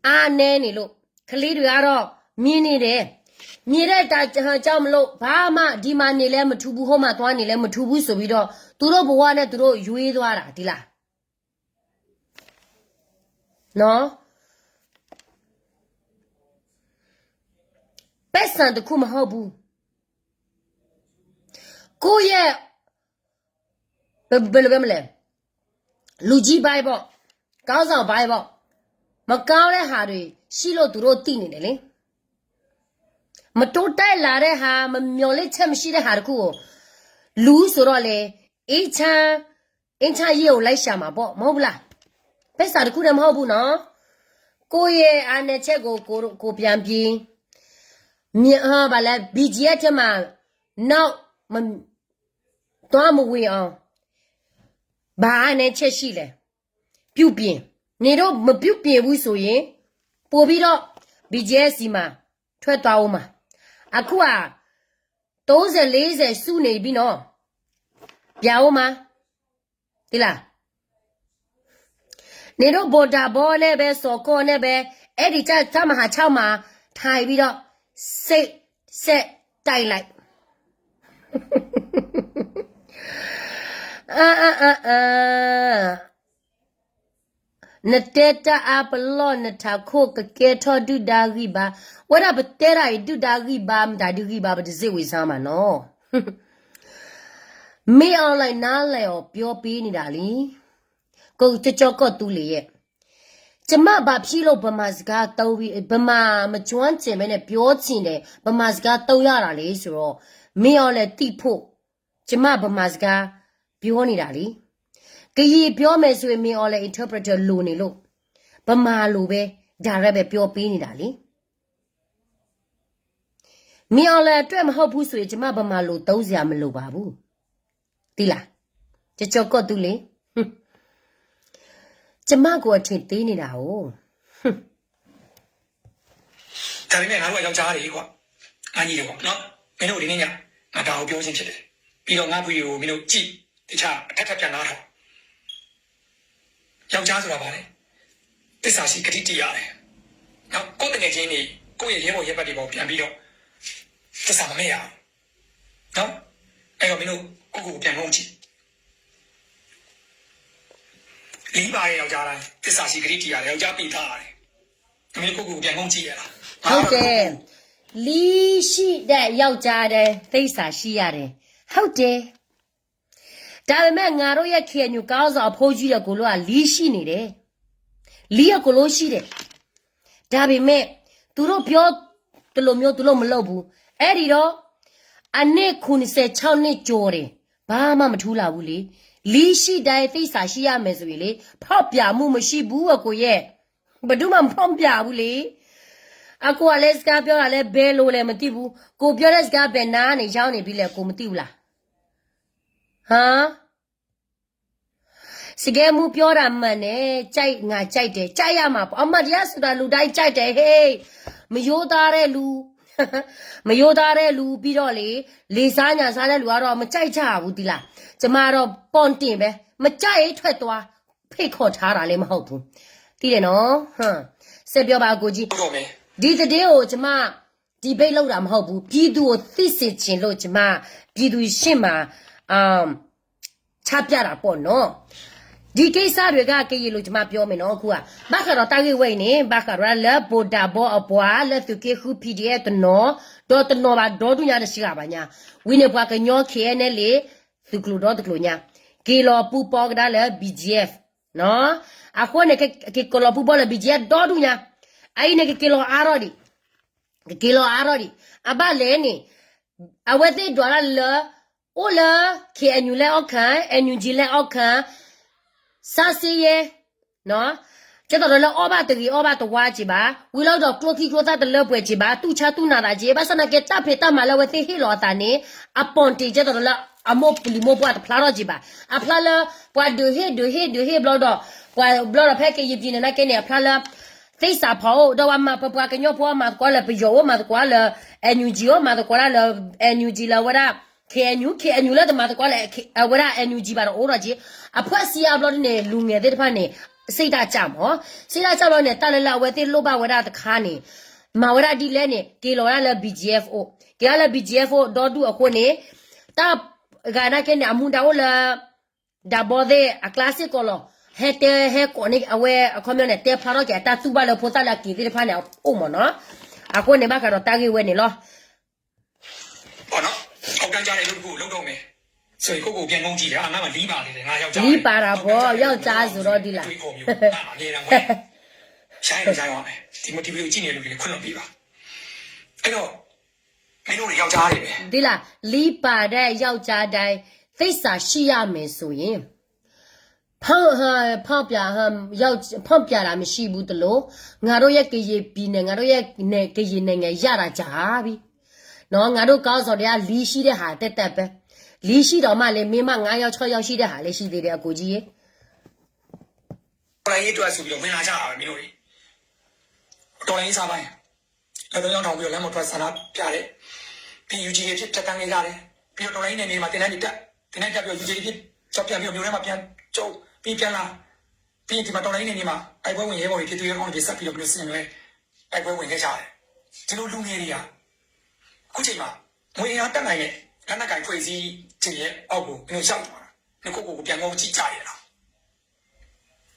အားနေနေလို့ကလေးတွေကတော့မြင်နေတယ်မြင်တဲ့တာကြောင့်မလို့ဘာမှဒီမှာနေလဲမထူဘူးဟိုမှာသွားနေလဲမထူဘူးဆိုပြီးတော့သူတို့ဘဝနဲ့သူတို့ရွေးသွားတာဒီလားနော်ပက်ဆန်တခုမဟုတ်ဘူးကိုရဲ့ဘယ်လိုမလဲလူကြီးပိုင်းပေါ့ကောင်းဆောင်ပိုင်းပေါ့မကောင်းတဲ့ဟာတွေရှိလို့သူတို့သိနေတယ်လေမတိုးတိုက်လာတဲ့ဟာမမျော်လင့်ချက်မရှိတဲ့ဟာတခုကိုလူဆိုတော့လေအင်းချမ်းရေးကိုလိုက်ရှာမှာပေါ့မဟုတ်ဘူးလားပက်ဆန်တခုတည်းမဟုတ်ဘူးနော်ကိုရဲ့အားနဲ့ချက်ကိုပြန်ပြီးမြဟာဗလာ BGF ထဲမှာနောက်မတော့မဝင်အောင်ဘာနဲ့ချက်ရှိလဲပြုတ်ပြင်းနေတော့မပြုတ်ပြင်းဘူးဆိုရင်ပို့ပြီးတော့ BGF စီမှာထွက်သွားအောင်မှာအခုက30 40စုနေပြီနော်ပြအောင်မှာဒီလားနေတော့ဘော်ဒါဘော်နဲ့ပဲစော်ကောနဲ့ပဲအဲ့ဒီကျမဟာ6မှာထိုင်ပြီးတော့စိတ်ဆက်တိုက်လိုက်နတေတာအပလောနတာခိုကကေထောဒူဒါဂီဘာဝရဘတေရာဒူဒါဂီဘာမဒါဒူဂီဘာဘဒဇေဝေစားမနော်မေအွန်လိုင်းနားလဲကိုပြောပေးနေတာလीကိုကြော့ကော့တူလေရဲ့ကျမဘာဖြစ်လို့ဗမာစကားတောင်းပြီးဗမာမကျွမ်းကျင်မဲနဲ့ပြောချင်တယ်ဗမာစကားတောင်းရတာလေဆိုတော့မင်းရောလဲတိဖို့ကျမဗမာစကားပြောနေတာလေကြည်ပြောမယ်ဆိုရင်မင်းရောလဲ interpreter လိုနေလို့ဗမာလိုပဲဒါရက်ပဲပြောပေးနေတာလေမင်းရောလဲအတွက်မဟုတ်ဘူးဆိုရင်ကျမဗမာလိုသုံးစရာမလိုပါဘူးတိလားကြော့ကော့တူလေကျမကိုအထင်သေးနေတာ哦ဒါပေမဲ့ငါတို့ကယောက်ျားတွေကွာအညီတွေကွာနော်မင်းတို့ဒီနေ့ညငါဒါကိုပြောချင်းဖြစ်တယ်ပြီးတော့ငါ့ဗီဒီယိုမင်းတို့ကြည့်တခြားအထက်ပြန်လာတော့ယောက်ျားဆိုတာဗါလဲတစ္ဆာရှိဂတိတရားတယ်နော်ကိုယ်တငယ်ချင်းတွေကိုယ့်ရဲ့ရဲဘော်ရဲဘက်တွေပေါ်ပြန်ပြီးတော့တစ္ဆာမမေ့ရအောင်နော်အဲ့တော့မင်းတို့ကိုပြန်ငုံကြည့်လီးပါရဲ့ယောက်ျားတိုင်းတစ္ဆာရှိဂတိတရားတယ်ယောက်ျားပြီးသားရတယ်မင်းကိုပြန်ငုံကြည့်ရလား ဟုတ်တယ် လီရှိတဲ့ယောက်ျားတဲ့သိစာရှိရတယ်ဟုတ်တယ်ဒါပေမဲ့ငါတို့ရဲ့ခေညူကောင်းစောအဖိုးကြီးတဲ့ကိုလို့ကလီရှိနေတယ်လီရကိုလို့ရှိတယ်ဒါပေမဲ့သူတို့ပြောတလို့မျိုးသူတို့မလုပ်ဘူးအဲ့ဒီတော့အနစ်96နှစ်ကျော်တယ်ဘာမှမထူးလာဘူးလေလီရှိတိုင်းသိစာရှိရမယ်ဆိုရင်လေဖောက်ပြမှုမရှိဘူးအကိုရဲ့ဘယ်သူမှမဖောက်ပြဘူးလေအကိုကလည်းစကားပြောတာလည်းဘယ်လိုလဲမသိဘူးကိုပြောတဲ့စကားပဲနားနေရောက်နေပြီလေကိုမသိဘူးလားဟမ်စကဲမှုပြောတာမှန်တယ်ကြိုက်ငါကြိုက်တယ်ကြိုက်ရမှာပေါ့အမတရားဆိုတာလူတိုင်းကြိုက်တယ်ဟေးမယိုးသားတဲ့လူမယိုးသားတဲ့လူပြီးတော့လေစားညာစားတဲ့လူကတော့မကြိုက်ကြဘူးဒီလားကျမတော့ပွန်တင်ပဲမကြိုက်ရင်ထွက်သွားဖိတ်ခေါ်ထားတာလည်းမဟုတ်ဘူးသိတယ်နော်ဟမ်ဆက်ပြောပါကိုကြီး ဟုတ်တော့မယ် ဒီတဲ့ကိုကျမဒီဘိတ်လောက်တာမဟုတ်ဘူးပြည်သူကိုသိစေချင်လို့ကျမပြည်သူရှင်းမှာချပြတာပေါ့နော်ဒီကိစ္စတွေကကြည့်ရလို့ကျမပြောမယ်နော်အခုကဘာကတော့တာကြီးဝိနေဘာကတော့လက်ဗိုတာဘောအပွားလက်သူကေခု PDF တနော်တော့တနော်ပါတော့တူညာတရှိကပါညာဝိနေဘွားကညောခဲနဲ့လေသူကလူတော့တကလူညာကီလိုပူပေါ်ကဒါလေ BGF နော်အခုနဲ့ကီလိုပူပေါ်လေ BGF တော့တူညာအဲ့ဒီနဲ့ကီလိုအားရော်ဒီအဘလဲနေအဝဲသိတော်လာလေအိုလာခေအညူလဲအောက်ခံအညူဂျီလဲအောက်ခံစာစီရဲနော်ကျတော့လည်းအော်ဘာတကြီးအော်ဘာတဝါကြီးပါဝီလောက်တော့ကလိုကီကလိုသားတလက်ပွဲကြီးပါတူချာတူနာတာကြီးပါစနကေတပ်ဖေတမလာဝသိဟီလောတာနေအပွန်တီကျတော့လည်းအမောပလီမောပွားဖလာတော့ကြီးပါအဖလာလပွားဒူဟီဘလော့တော့ပွားဘလော့ဖက်ကရပြင်းနေကနေအဖလာသိစာဖို့တော့မပပွားကညောပွားမှာကွာလေပယောမှာကွာလေအန်ယူဂျီမှာကွာလေအန်ယူဂျီလာဝရKNU လည်းတမတကွာလေဝရ NUG ပါတော့အိုးတော့ကြီးအဖွက်စီရဘလို့နေလူငယ်တဲ့တဖက်နေစိတ်ဓာတ်ကြမောစိတ်ဓာတ်ကြလို့နေတလလဝဲတိလို့ပါဝရတခါနေမဝရဒီလဲနေကေလောရလဲ BGFO ကေရလဲ BGFO တော့တူအခုနေတာဂါနာကနေအမှုတော်လာဒါဘောတဲ့အကလစ်ကိုလောဟဲတဲဟဲကိုနေအဝဲအခေါမျိုးနဲ့တဲဖာတော့ကတာသူပါလို့ဖိုးတလာကီတဲ့ဖက်နေအိုးမနော်အခုနေဘကတော့တာကြီးဝဲနေလောပေါ့နော်အောက်တန်းကြတဲ့လူကိုလုံးတော့မယ်ဆိုရင်ကိုပြန်ငုံကြည့်တယ်ငါမှလီးပါလေငါယောက်ျားလီးပါတာပေါ့ယောက်ျားဆိုတော့ဒီလားတွေးခေါ်မျိုးငါအမြဲတမ်းဝဲရှိုင်းရအောင်မယ်ဒီမိုတီဗီကိုကြည့်နေလူတွေခွင့်လွှတ်ပေးပါအဲ့တော့မင်းတို့ယောက်ျားတွေပဲဒီလားလီးပါတဲ့ယောက်ျားတိုင်းသိစာရှိရမယ်ဆိုရင်ဖောက်ပြတာမရှိဘူးတလို့ငါတို့ရဲ့ကရေပြည်နယ်ငါတို့ရဲ့ကရေနိုင်ငံရတာကြာပြီနော်ငါတို့ကောင်းစော်တွေကလီရှိတဲ့ဟာတက်တက်ပဲလီရှိတော့မှလေမင်းမ9ယောက်6ယောက်ရှိတဲ့ဟာလည်းရှိသေးတယ်အကိုကြီးရေတော်လိုင်းရေးတွက်ဆိုပြီးတော့ဝင်လာကြတာပဲမင်းတို့တော်လိုင်းစားပိုင်းတော်တော်ထောင်ပြီးတော့လမ်းမထွက်ဆန္ဒပြတယ်ပြီး UG တွေဖြစ်တက်တန်းနေကြတယ်ပြီးတော့တော်လိုင်းနေနေမှာတင်တန်းပြီးတော့ UG တွေဖြစ်ကြောက်ပြန်ပြီးတော့မျိုးထဲမှာပြန်ကျုံပြီးပြန်လာပြီးဒီမှာတော်လိုင်းနေနေမှာအိုက်ပွဲဝင်ရဲဘော်တွေဖြစ်သူရဲကောင်းတွေဆက်ပြီးတော့ပြီးစင်လွဲအိုက်ပွဲဝင်ခဲ့ကြတယ်ဒီလိုလူငယ်တွေကခုချိန်မှာငွေအားတက်နိုင်တဲ့လက်နက်ကင်ဖွဲ့စည်းခြင်းရဲ့အောက်ကိုဘယ်လိုရှောက်သွားတာငါကိုပြန်ငုံကြည့်ကြရလား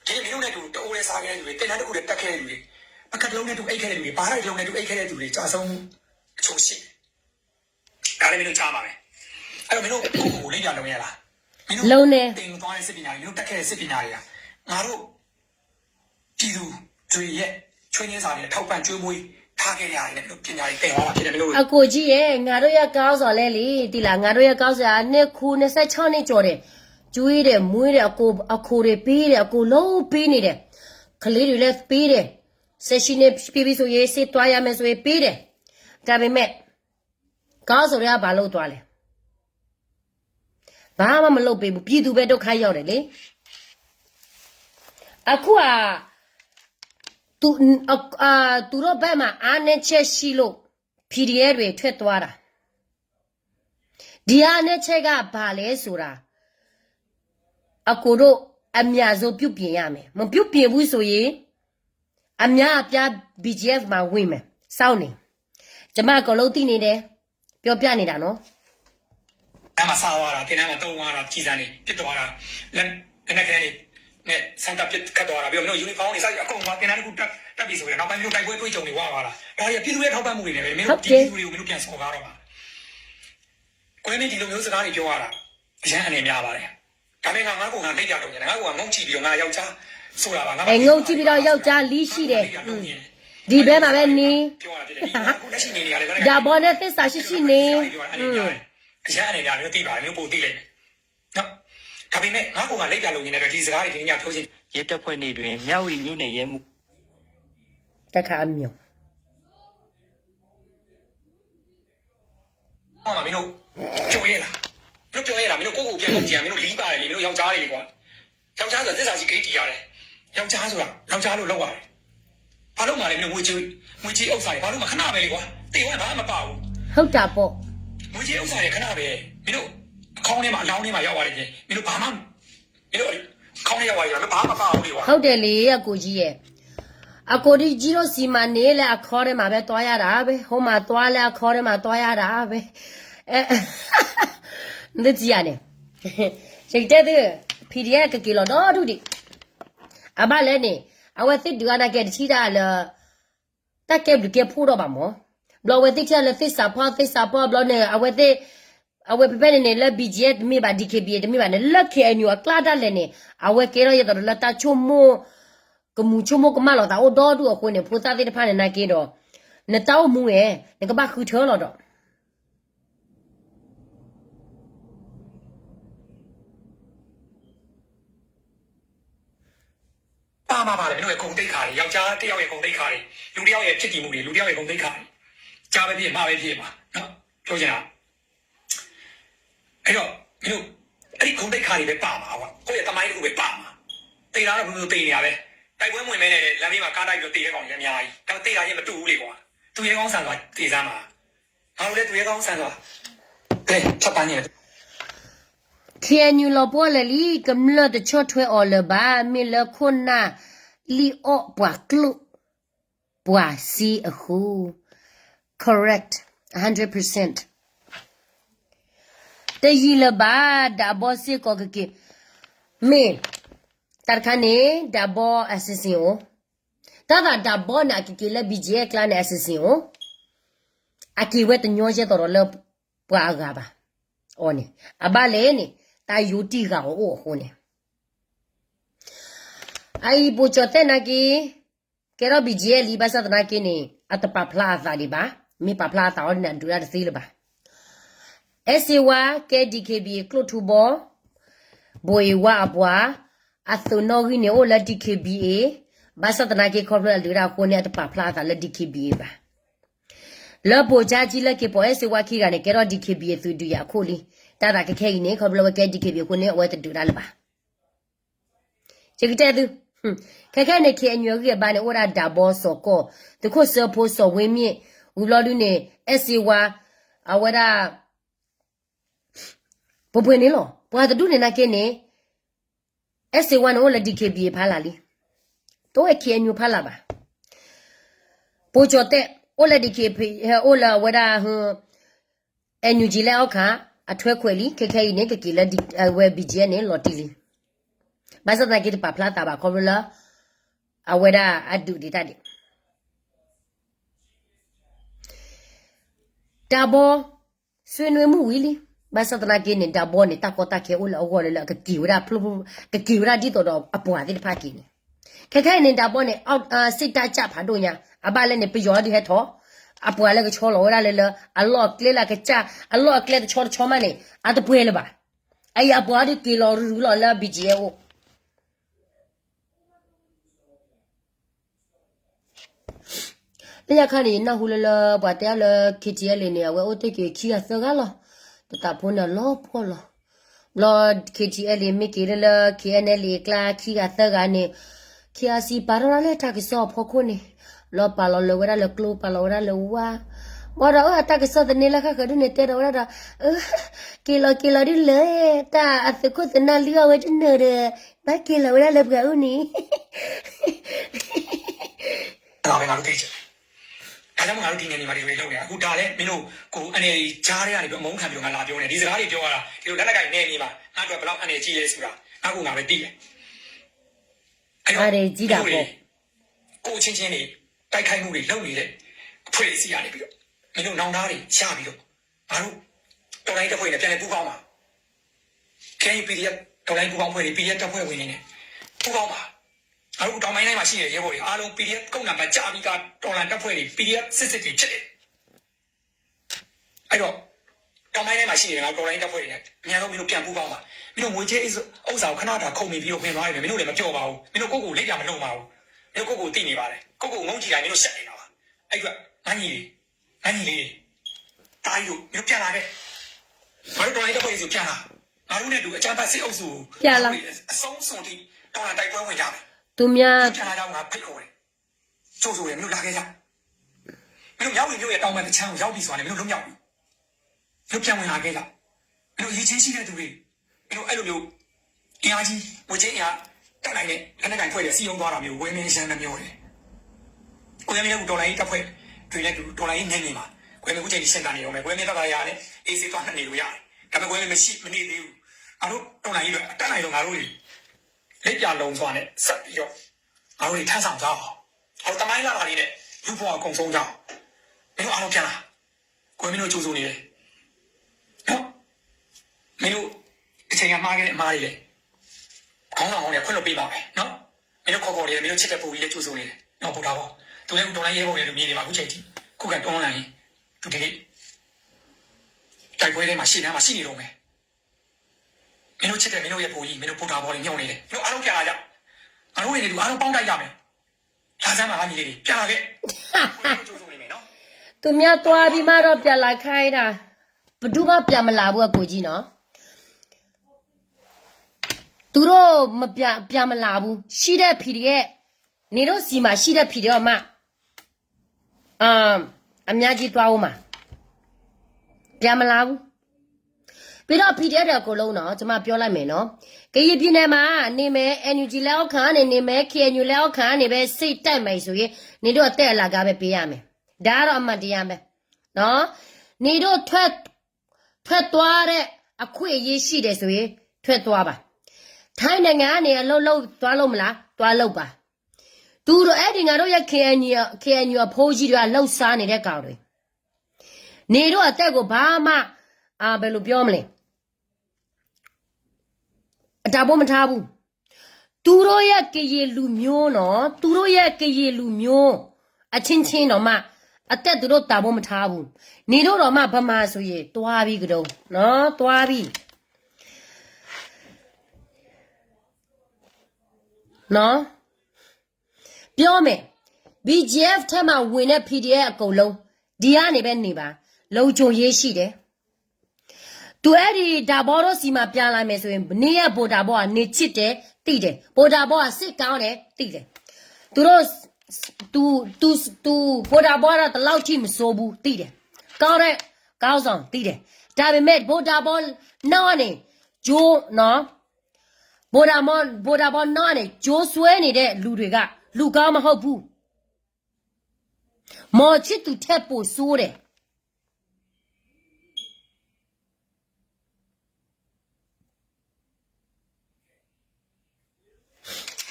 ဒီမင်းတို့နဲ့တူတိုးရဲစားခဲ့တဲ့လူတွေတင်တန်းတစ်ခုတည်းတက်ခဲ့တဲ့လူတွေအကတ်လုံးနဲ့တူအိတ်ခဲ့တဲ့လူတွေဘားရိုက်လုံးနဲ့တူအိတ်ခဲ့တဲ့လူတွေကြာဆုံးအချို့ရှိဒါလည်းမင်းတို့ကြားပါမယ်အဲ့တော့မင်းတို့ကိုလေးပြလုံးရလားမင်းတို့လုံးနေတင်သွားတဲ့စစ်ပညာတွေမင်းတို့တက်ခဲ့တဲ့စစ်ပညာတွေကငါတို့ပြည်သူတွေရဲ့ချွေးနှင်းစာတွေထောက်ပံ့ကျွေးမွေးထားခဲ့ရတယ်လေပညာတွေတင်သွားတာဖြစ်တယ်မလို့အကိုကြီးရဲ့ငါတို့ရကောင်းစော်လဲလေဒီလားငါတို့ရကောင်းစော်နှစ်ခု26နှစ်ကျော်တယ်ကျွေးတယ်မွေးတယ်အကိုတွေပေးတယ်အကိုလုံးပေးနေတယ်ကလေးတွေလည်းပေးတယ်ဆက်ရှိနေပြီးဆိုရေးစစ်သွားရမယ်ဆိုရေးပေးတယ်ဒါပေမဲ့ကောင်းစော်ရဘာလို့သွားလဲဘာမှမလုပ်ပေးဘူးပြည်သူပဲဒုက္ခရောက်တယ်လေအခုကသူတို့ဘက်မှာအားနဲ့ချက်ရှိလို့ PDF တွေထွက်သွားတာဒီအားနဲ့ချက်ကဘာလဲဆိုတာအကိုတို့အများဆုံးပြုပြင်ရမယ်မပြုပြင်ဘူးဆိုရင်အများအပြား BGF မှာဝင်မယ်စောင့်နေကျမကလုံးသိနေတယ်ပြောပြနေတာနော်အဲ့မှာစားသွားတာတင်တန်းမှာတုံးသွားတာကြီးစံနေပြစ်သွားတာလက်နဲ့ခဲနေ နဲ့စန်တာပစ်ခတ်သွားတာပြီးတော့မင်းတို့ယူနီဖောင်းတွေစိုက်အကုန်သွားတင်တန်းတစ်ခုတက်ပြီးဆိုရင်နောက်ပိုင်းမင်းတို့တိုက်ပွဲတွေးကြုံတွေဝါသွားတာဒါရီပြည်သူရဲ့ထောက်ပံ့မှုတွေနဲ့ပဲမင်းတို့ပြည်သူတွေကိုမင်းတို့ပြန်ဆော်ကားတော့မှာကိုယ်မင်းဒီလိုမျိုးစကားတွေပြောရတာအရန်အနေများပါတယ်ဒါပေမဲ့ငါကလိတ်ကြတော့ညငါကငုံကြည့်ပြီးတော့ငါယောက်ျားဆိုတာပါငါငုံကြည့်ပြီးတော့ယောက်ျားလီးရှိတယ်ဒီဘဲမှာပဲနေဒါဘောနဲ့သစ္စာရှိနေအရန်အနေများမျိုးသိပါတယ်မျိုးပို့သိလိုက်နော်ဒါပေမဲ့ငါကလိတ်ကြလို့ညနေတော့ဒီစကားတွေဒီညပြောချင်ရဲတပ်ဖွဲ့နေတွင်မြောက်ဝီမြို့နယ်ရဲမှုတခါအမျိုးဟောမင်းတို့ကြိုရဲလားမင်းတို့ပြောရဲလားမင်းတို့ကိုကိုပြန်ကုန်ကြံမင်းတို့လီးပါတယ်လေမင်းတို့ယောက်ျားတွေလေကွာယောက်ျားဆိုသစ္စာရှိဂိတ်တီရတယ်ယောက်ျားဆိုတာယောက်ျားလို့လောက်ရတယ်ဘာလို့မှလည်းမင်းတို့ငွေကြီးဥစ္စာတွေဘာလို့မှခဏပဲလေကွာတေဝဲဘာမှမပါဘူးဟုတ်တာပေါ့ငွေကြီးဥစ္စာတွေခဏပဲမင်းတို့အခေါင်းထဲမှာအလောင်းထဲမှာရောက်သွားတယ်ပြင်မင်းတို့ဘာမှမင်းတို့ခေါင်းထဲရောက်သွားတယ်ဘာမှမပါဘူးလေကွာဟုတ်တယ်လေအကိုကြီးရဲ့အကိုကြီးတို့စီမနေလဲအခေါ်ထဲမှာပဲတွားရတာပဲဟိုမှာတွားလဲအခေါ်ထဲမှာတွားရတာပဲလက်ကြီးရတယ်စိတ်တဲ့ဖီဒီယကကီလောတော့ဒူဒီအဘလည်းနေအဝသိတူရနာကဲတချီတာလတက်ကဲဘကဲဖိုးတော့ပါမောဘလောဝသိချာလက်သစ္စာဖောဘလောနေအဝသိအဝပဲနေလက်ဘီဂျက်မိပါဒီကေဘီတမိပါနေလက်ခဲအညူကလာတာလည်းနေအဝကဲတော့ရတော့လက်တာချုံမိုကမှုချုံမိုကမလောတာအိုတော့တူအခုနေဖိုးသားတဲ့ဖာနေနာကေတော့နတောက်မှုရဲ့ငကဘာခူထောလောတော့ပါမှာပါလေမင်းတို့ရဲ့ဂုံတိတ်ခါတွေယောက်ျားတစ်ယောက်ရဲ့ဂုံတိတ်ခါတွေလူတစ်ယောက်ရဲ့ဖြစ်တည်မှုတွေလူတစ်ယောက်ရဲ့ဂုံတိတ်ခါတွေကြားပဲဖြစ်မှာပဲဖြစ်မှာနော်ပြောချင်တာအဲ့တော့မင်းတို့အဲ့ဒီဂုံတိတ်ခါတွေပဲပါမှာကွာကိုယ့်ရဲ့တမိုင်းတစ်ခုပဲပါမှာတေတာတော့ဘယ်လိုတေနေရပဲတိုက်ပွဲဝင်မဲနေတယ်လမ်းဘေးမှာကားတိုက်ပြီးတေရဲကောင်ကြီးအများကြီးဒါပေမဲ့တေတာချင်းမတူဘူးလေကွာသူရဲကောင်းဆန်သွားတေစမ်းမှာငါတို့လည်းသူရဲကောင်းဆန်သွားကဲချက်ပန်းနေတယ်Can you lo po le li kem le de cho thwe o le ba mi le khona li o bwa klu bwa si a hu correct 100% te yi le ba da bo si ko ke me tar khane da bo assassin o ta da bo na ke le bi je clan assassin o aki we te nyo je to le bwa ga ba o ne aba le ni ta yuti ga o ho ne ai bo chote na ki kero bi je li ba sa na ki ni atpa phla sa di ba mi pa phla ta o na du ya de si le ba SCwa KDKB klo thu bo boy wa abwa athuno gi ne o la DKBA ba sa na ki khol la du ra ko ne atpa phla ta la DKBA ba la bo ja ji la ki po SCwa ki ga ne kero DKBA thu du ya ko li ta da ke ke ni khol lo ke DKBA ko ne o wa du ra la ba che ki te du ke ne ki anyo gi ba ne o ra da bo so ko de ko so po so we mi u lo du ne SCwa awara bo bwe ni lo bwa da du ne na ke ne SCwa no la DKBA pha la li to e ki anyo pha la ba bo cho te o la DKBA o la wara hu anyo ji la o kha a thwe khwe li ke ni ke ki la di we BJ ne lo ti li ba sa ta ke pa phla ta ba kho la a wara adu di ta di ta bo swe nwe mu wi li ba sa ta ke ne ta bo ne ta ko ta ke o la o le la ke ki wara phlu ke ki wara di to do a bwa di pha ki ni ke ne ta bo ne sit ta cha pha do nya a ba le ne pi yo di he tho a bwa le ke cho lo wara le le a lo kle la ke cha a lo kle de cho ma ne a de bwe le ba ai a bwa di ki lo ru lo la bi je o ya khani na hu le ba ta le ki je le ne we o te ki ki a sa ga lo ta pho na lo pho lo lo ki je le mi ki le ki ne le kla ki a sa ga ne ki a si pa ra le ta ki so pho ko ne lo pa lo le wa le klo pa lo ra le wa wa ra ta ki so de ne la kha ka ne te ra ra ki lo di le ta a se ko se na li wa we ne re ba ki lo ra le ga u ni ဒါပဲငါတို့သိချင်ဒါကြောင့်ငါတို့ဒီနေနေမှာဒီလိုလုပ်နေတာအခုဒါလည်းမင်းတို့ကိုအနေကြားရရတယ်ပြီးအမုန်းခံပြီးငါလာပြောနေဒီစကားတွေပြောရတာဒီလိုလက်လက်ကင်နေနေမှာငါတို့ဘယ်လောက်အနေကြီးရဲဆိုတာငါကငါပဲသိတယ် အားတွေကြီးတာပေါ့ ကိုချင်းချင်းတွေတိုက်ခိုက်မှုတွေလုပ်နေတဲ့အဖွဲစီရနေပြီးတော့မင်းတို့နောင်သားတွေရပြီးတော့ငါတို့တော်လိုင်းတစ်ဖွဲ့နဲ့ပြန်လဲပူးပေါင်းပါ KPDF တော်လိုင်းပူးပေါင်းဖွဲ့တွေ PDF တပ်ဖွဲ့ဝင်နေတယ်ပူးပေါင်းပါငါတို့တောင်ပိုင်းတိုင်းမှာရှိတဲ့ရဲဘော်တွေအားလုံး PDF ကုန်းနံပါတ်ကြာပြီးကတော်လိုင်းတပ်ဖွဲ့တွေ PDF စစ်တွေဖြစ်တယ်အဲ့တော့တောင်ပိုင်းတိုင်းမှာရှိနေတဲ့ငါတော်လိုင်းတပ်ဖွဲ့တွေနဲ့အများဆုံးမင်းတို့ပြန်ပူးပေါင်းပါမင်းတို့ငွေချေးဥစ္စာကိုခဏတာခုံနေပြီးတော့ပြင်သွားရတယ်မင်းတို့လည်းမကြောက်ပါဘူးမင်းတို့ကိုယ့်ကိုလက်ပြမလုံးပါဘူးမင်းတို့ကိုယ့်ကိုသိနေပါတယ်ကိုယ့်ကိုငုံကြည့်တိုင်းမင်းတို့ရှက်နေတာပါအဲ့ကငန်းကြီးလေးတားကြီးတို့မင်းတို့ပြန်လာခဲ့ငါတို့တော်လိုင်းတပ်ဖွဲ့တွေဆိုပြန်လာငါတို့နဲ့တူအကြမ်းဖက်စစ်အုပ်စုအဆုံးစွန်တိတော်လာတိုက်ပွဲဝင်ကြတယ် သူများ ပြန်လာတော့ငါဖိတ်ခေါ်တယ်ကျိုးဆိုရမင်းတို့လာခဲ့ကြမင်းတို့ရောက်ဝင်မြို့ရဲ့တောင်ပံတစ်ချမ်းကိုရောက်ပြီဆိုတာနဲ့မင်းတို့လုံးရောက်ပြီမင်းတို့ပြန်ဝင်လာခဲ့ကြမင်းတို့ရေးချင်းရှိတဲ့သူတွေမင်းတို့အဲ့လိုမျိုးအင်အားကြီးဝေချင်းအင်အားတက်နိုင်တဲ့လက်နက်ကင်ဖွဲ့တဲ့စီယုံသွားတာမျိုးဝဲမင်းရှမ်းနှမျိုးတယ်ကိုရမင်းလည်းတော်လိုင်းတပ်ဖွဲ့တွေလည်းတော်လိုင်းနေနေမှာကိုရမင်းခုချိန်ဒီစင်တာနေတော့မယ်ကိုရမင်းတက်တာရတယ်အေးစီသွားနေလို့ရတယ်ဒါပေမဲ့ကိုရမင်းမရှိမနေသေးဘူးအားတို့တော်လိုင်းကြီးတော့တက်နိုင်တော့ငါတို့လက်ပြလုံးသွားနဲ့ဆက်ပြီးတော့ငါတို့ထမ်းဆောင်ကြအောင်ဟောတမိုင်းလာတာလေးနဲ့လူဘွားအကုန်ဆုံးကြအောင်မင်းတို့အားလုံးပြန်လာကိုမင်းတို့ကြိုးစိုးနေတယ်နော်မင်းတို့အချိန်ကမှားခဲ့တဲ့အမှားတွေလေခေါင်းဆောင်ဟောင်းတွေခွင့်လို့ပေးပါမယ်နော်မင်းတို့ခေါ်ခေါ်လေးမင်းတို့ချစ်တဲ့ပူကြီးလည်းကြိုးစိုးနေတယ်နော်ပို့တာပေါ့သူလည်းတော်လိုင်းရဲဘော်တွေလူမြေတွေမှာအခုချိန်ထိခုခံတွန်းလာရင်သူဒီနေ့တိုက်ပွဲထဲမှာရှေ့တန်းမှာရှိနေတော့မယ်မင်းတို့ချစ်တဲ့မင်းတို့ရဲ့ပူကြီးမင်းတို့ပို့တာပေါ်လေးညှောင်းနေတယ်မင်းတို့အားလုံးပြန်လာကြအားလုံးတွေအားလုံးပေါင်းတိုက်ရမယ်လာစမ်းပါညီလေးတွေပြန်လာခဲ့ကြိုးစိုးနေမယ်နော် သူများသွားပြီးမှတော့ပြန်လာခိုင်းတာဘယ်သူမှပြန်မလာဘူးအကိုကြီးနော်သူတို့မပြန်မလာဘူးရှိတဲ့ဖီရဲ့နေတော့စီမှာရှိတဲ့ဖီတော့မှအများကြီးသွားဦးမှာပြန်မလာဘူးပြီးတော့ဖီတဲ့တဲ့ကိုလုံးနော်ကျွန်မပြောလိုက်မယ်နော်ကရင်ပြည်နယ်မှာနေမယ် NUG လက်အောက်ခံနေမယ် KNU လက်အောက်ခံနေပဲစိတ်တက်မယ်ဆိုရင်နေတော့တက်အလာကပဲပေးရမယ်ဒါကတော့အမှန်တရားပဲနော်နေတော့ထွက်သွားတဲ့အခွင့်အရေးရှိတယ်ဆိုရင်ထွက်သွားပါထိုင်းနိုင်ငံကနေအလုပ်သွားလို့မလားသွားလို့ပါသူတို့အဲ့ဒီငါတို့ရဲ့ KNU အဖိုးကြီးတွေကလှုပ်ရှားနေတဲ့ကောင်တွေနေတော့အသက်ကိုဘာမှဘယ်လိုပြောမလဲအတားဖို့မထားဘူးသူတို့ရဲ့ကရေလူမျိုးနော်သူတို့ရဲ့ကရေလူမျိုးအချင်းချင်းတော့မှအသက်သူတို့တာဖို့မထားဘူးနေတော့မှဗမာဆိုရင်တွားပြီးကြတော့နော်တွားပြီးနော်ပြောမယ် BGF ထက်မှဝင်တဲ့ PDF အကုန်လုံးဒီကနေပဲနေပါလုံခြုံရေးရှိတယ်သူအဲ့ဒီဒါဘောတော့စီမှာပြန်လာမယ်ဆိုရင်နေရဗိုလ်ဒါဘောကနေချစ်တယ်တိတယ်ဗိုလ်ဒါဘောကစစ်ကောင်းတယ်တိတယ်သူတို့သူဗိုလ်ဒါဘောကတလောက်ထိမစိုးဘူးတိတယ်ကောင်းတဲ့ကောင်းဆောင်တိတယ်ဒါပေမဲ့ဗိုလ်ဒါဘောနောက်ကနေဂျိုးနော်ဗိုလ်ဒါဘောနောက်ကနေဂျိုးဆွဲနေတဲ့လူတွေကလူကောင်းမဟုတ်ဘူးမော်ချစ်သူထက်ပိုဆိုးတယ်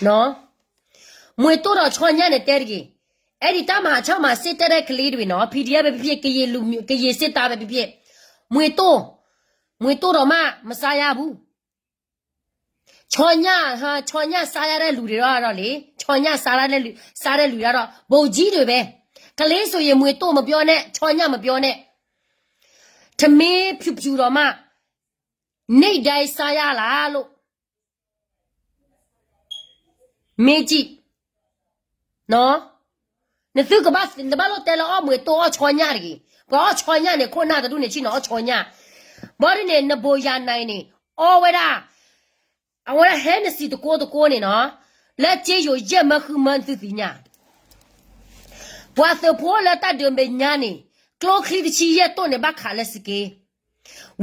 နော်မွေတော့ချွန်ညနဲ့တဲကြီးအဲ့ဒီတမဟာ6မှာစစ်တဲ့ကလေးတွေနော် PDF ပဲဖြစ်ကရေလူကရေစစ်သားပဲဖြစ်မွေတော့တော့မစားရဘူးချွန်ညစားရတဲ့လူတွေတော့လေချွန်ညစားတဲ့လူကတော့ဗိုလ်ကြီးတွေပဲကလေးဆိုရင်မွေတော့မပြောနဲ့ချွန်ညမပြောနဲ့ထမင်းဖြူတော့မှနေတိုင်းစားရလားလို့မေကြီးနော်နေသူကဘာလို့တဲလောမွေတော့ချောညာရီဘာချောညာနေခုနာတူနေချီနော်ချောညာဘာရနေနဘိုယာနိုင်နေအော်ဝရာအဝရဟဲနစီတကိုနေနော်လက်ကျေယိုရက်မခုမန်သီညာဘွာသဖိုးလက်တဒုံဘေညာနေကလိုခရီချီရက်တော့နေဘခါလက်စကေ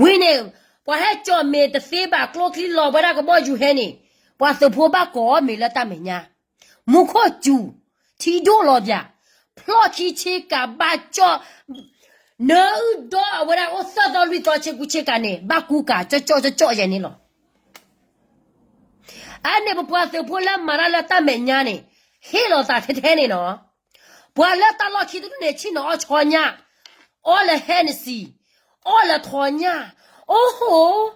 ဝင်းနေဘာဟဲကြော်မေတသေးပါကလိုခရီလောဘရာကဘောယူဟဲနေဘွာသဖိုးဘကောမေလက်တမညာမူခောကျူထီဒိုလောဗျဖလော့ချီချီကဘာကြောနော်တော့ဝရအသတော်လူတော့ချေကူချေကနေဘကူကကြောရဲနေလော ane bua se pola marala ta menyane helo ta tene no bua la ta lo ki ne chi no chonya all the Hennessy all the thonya oh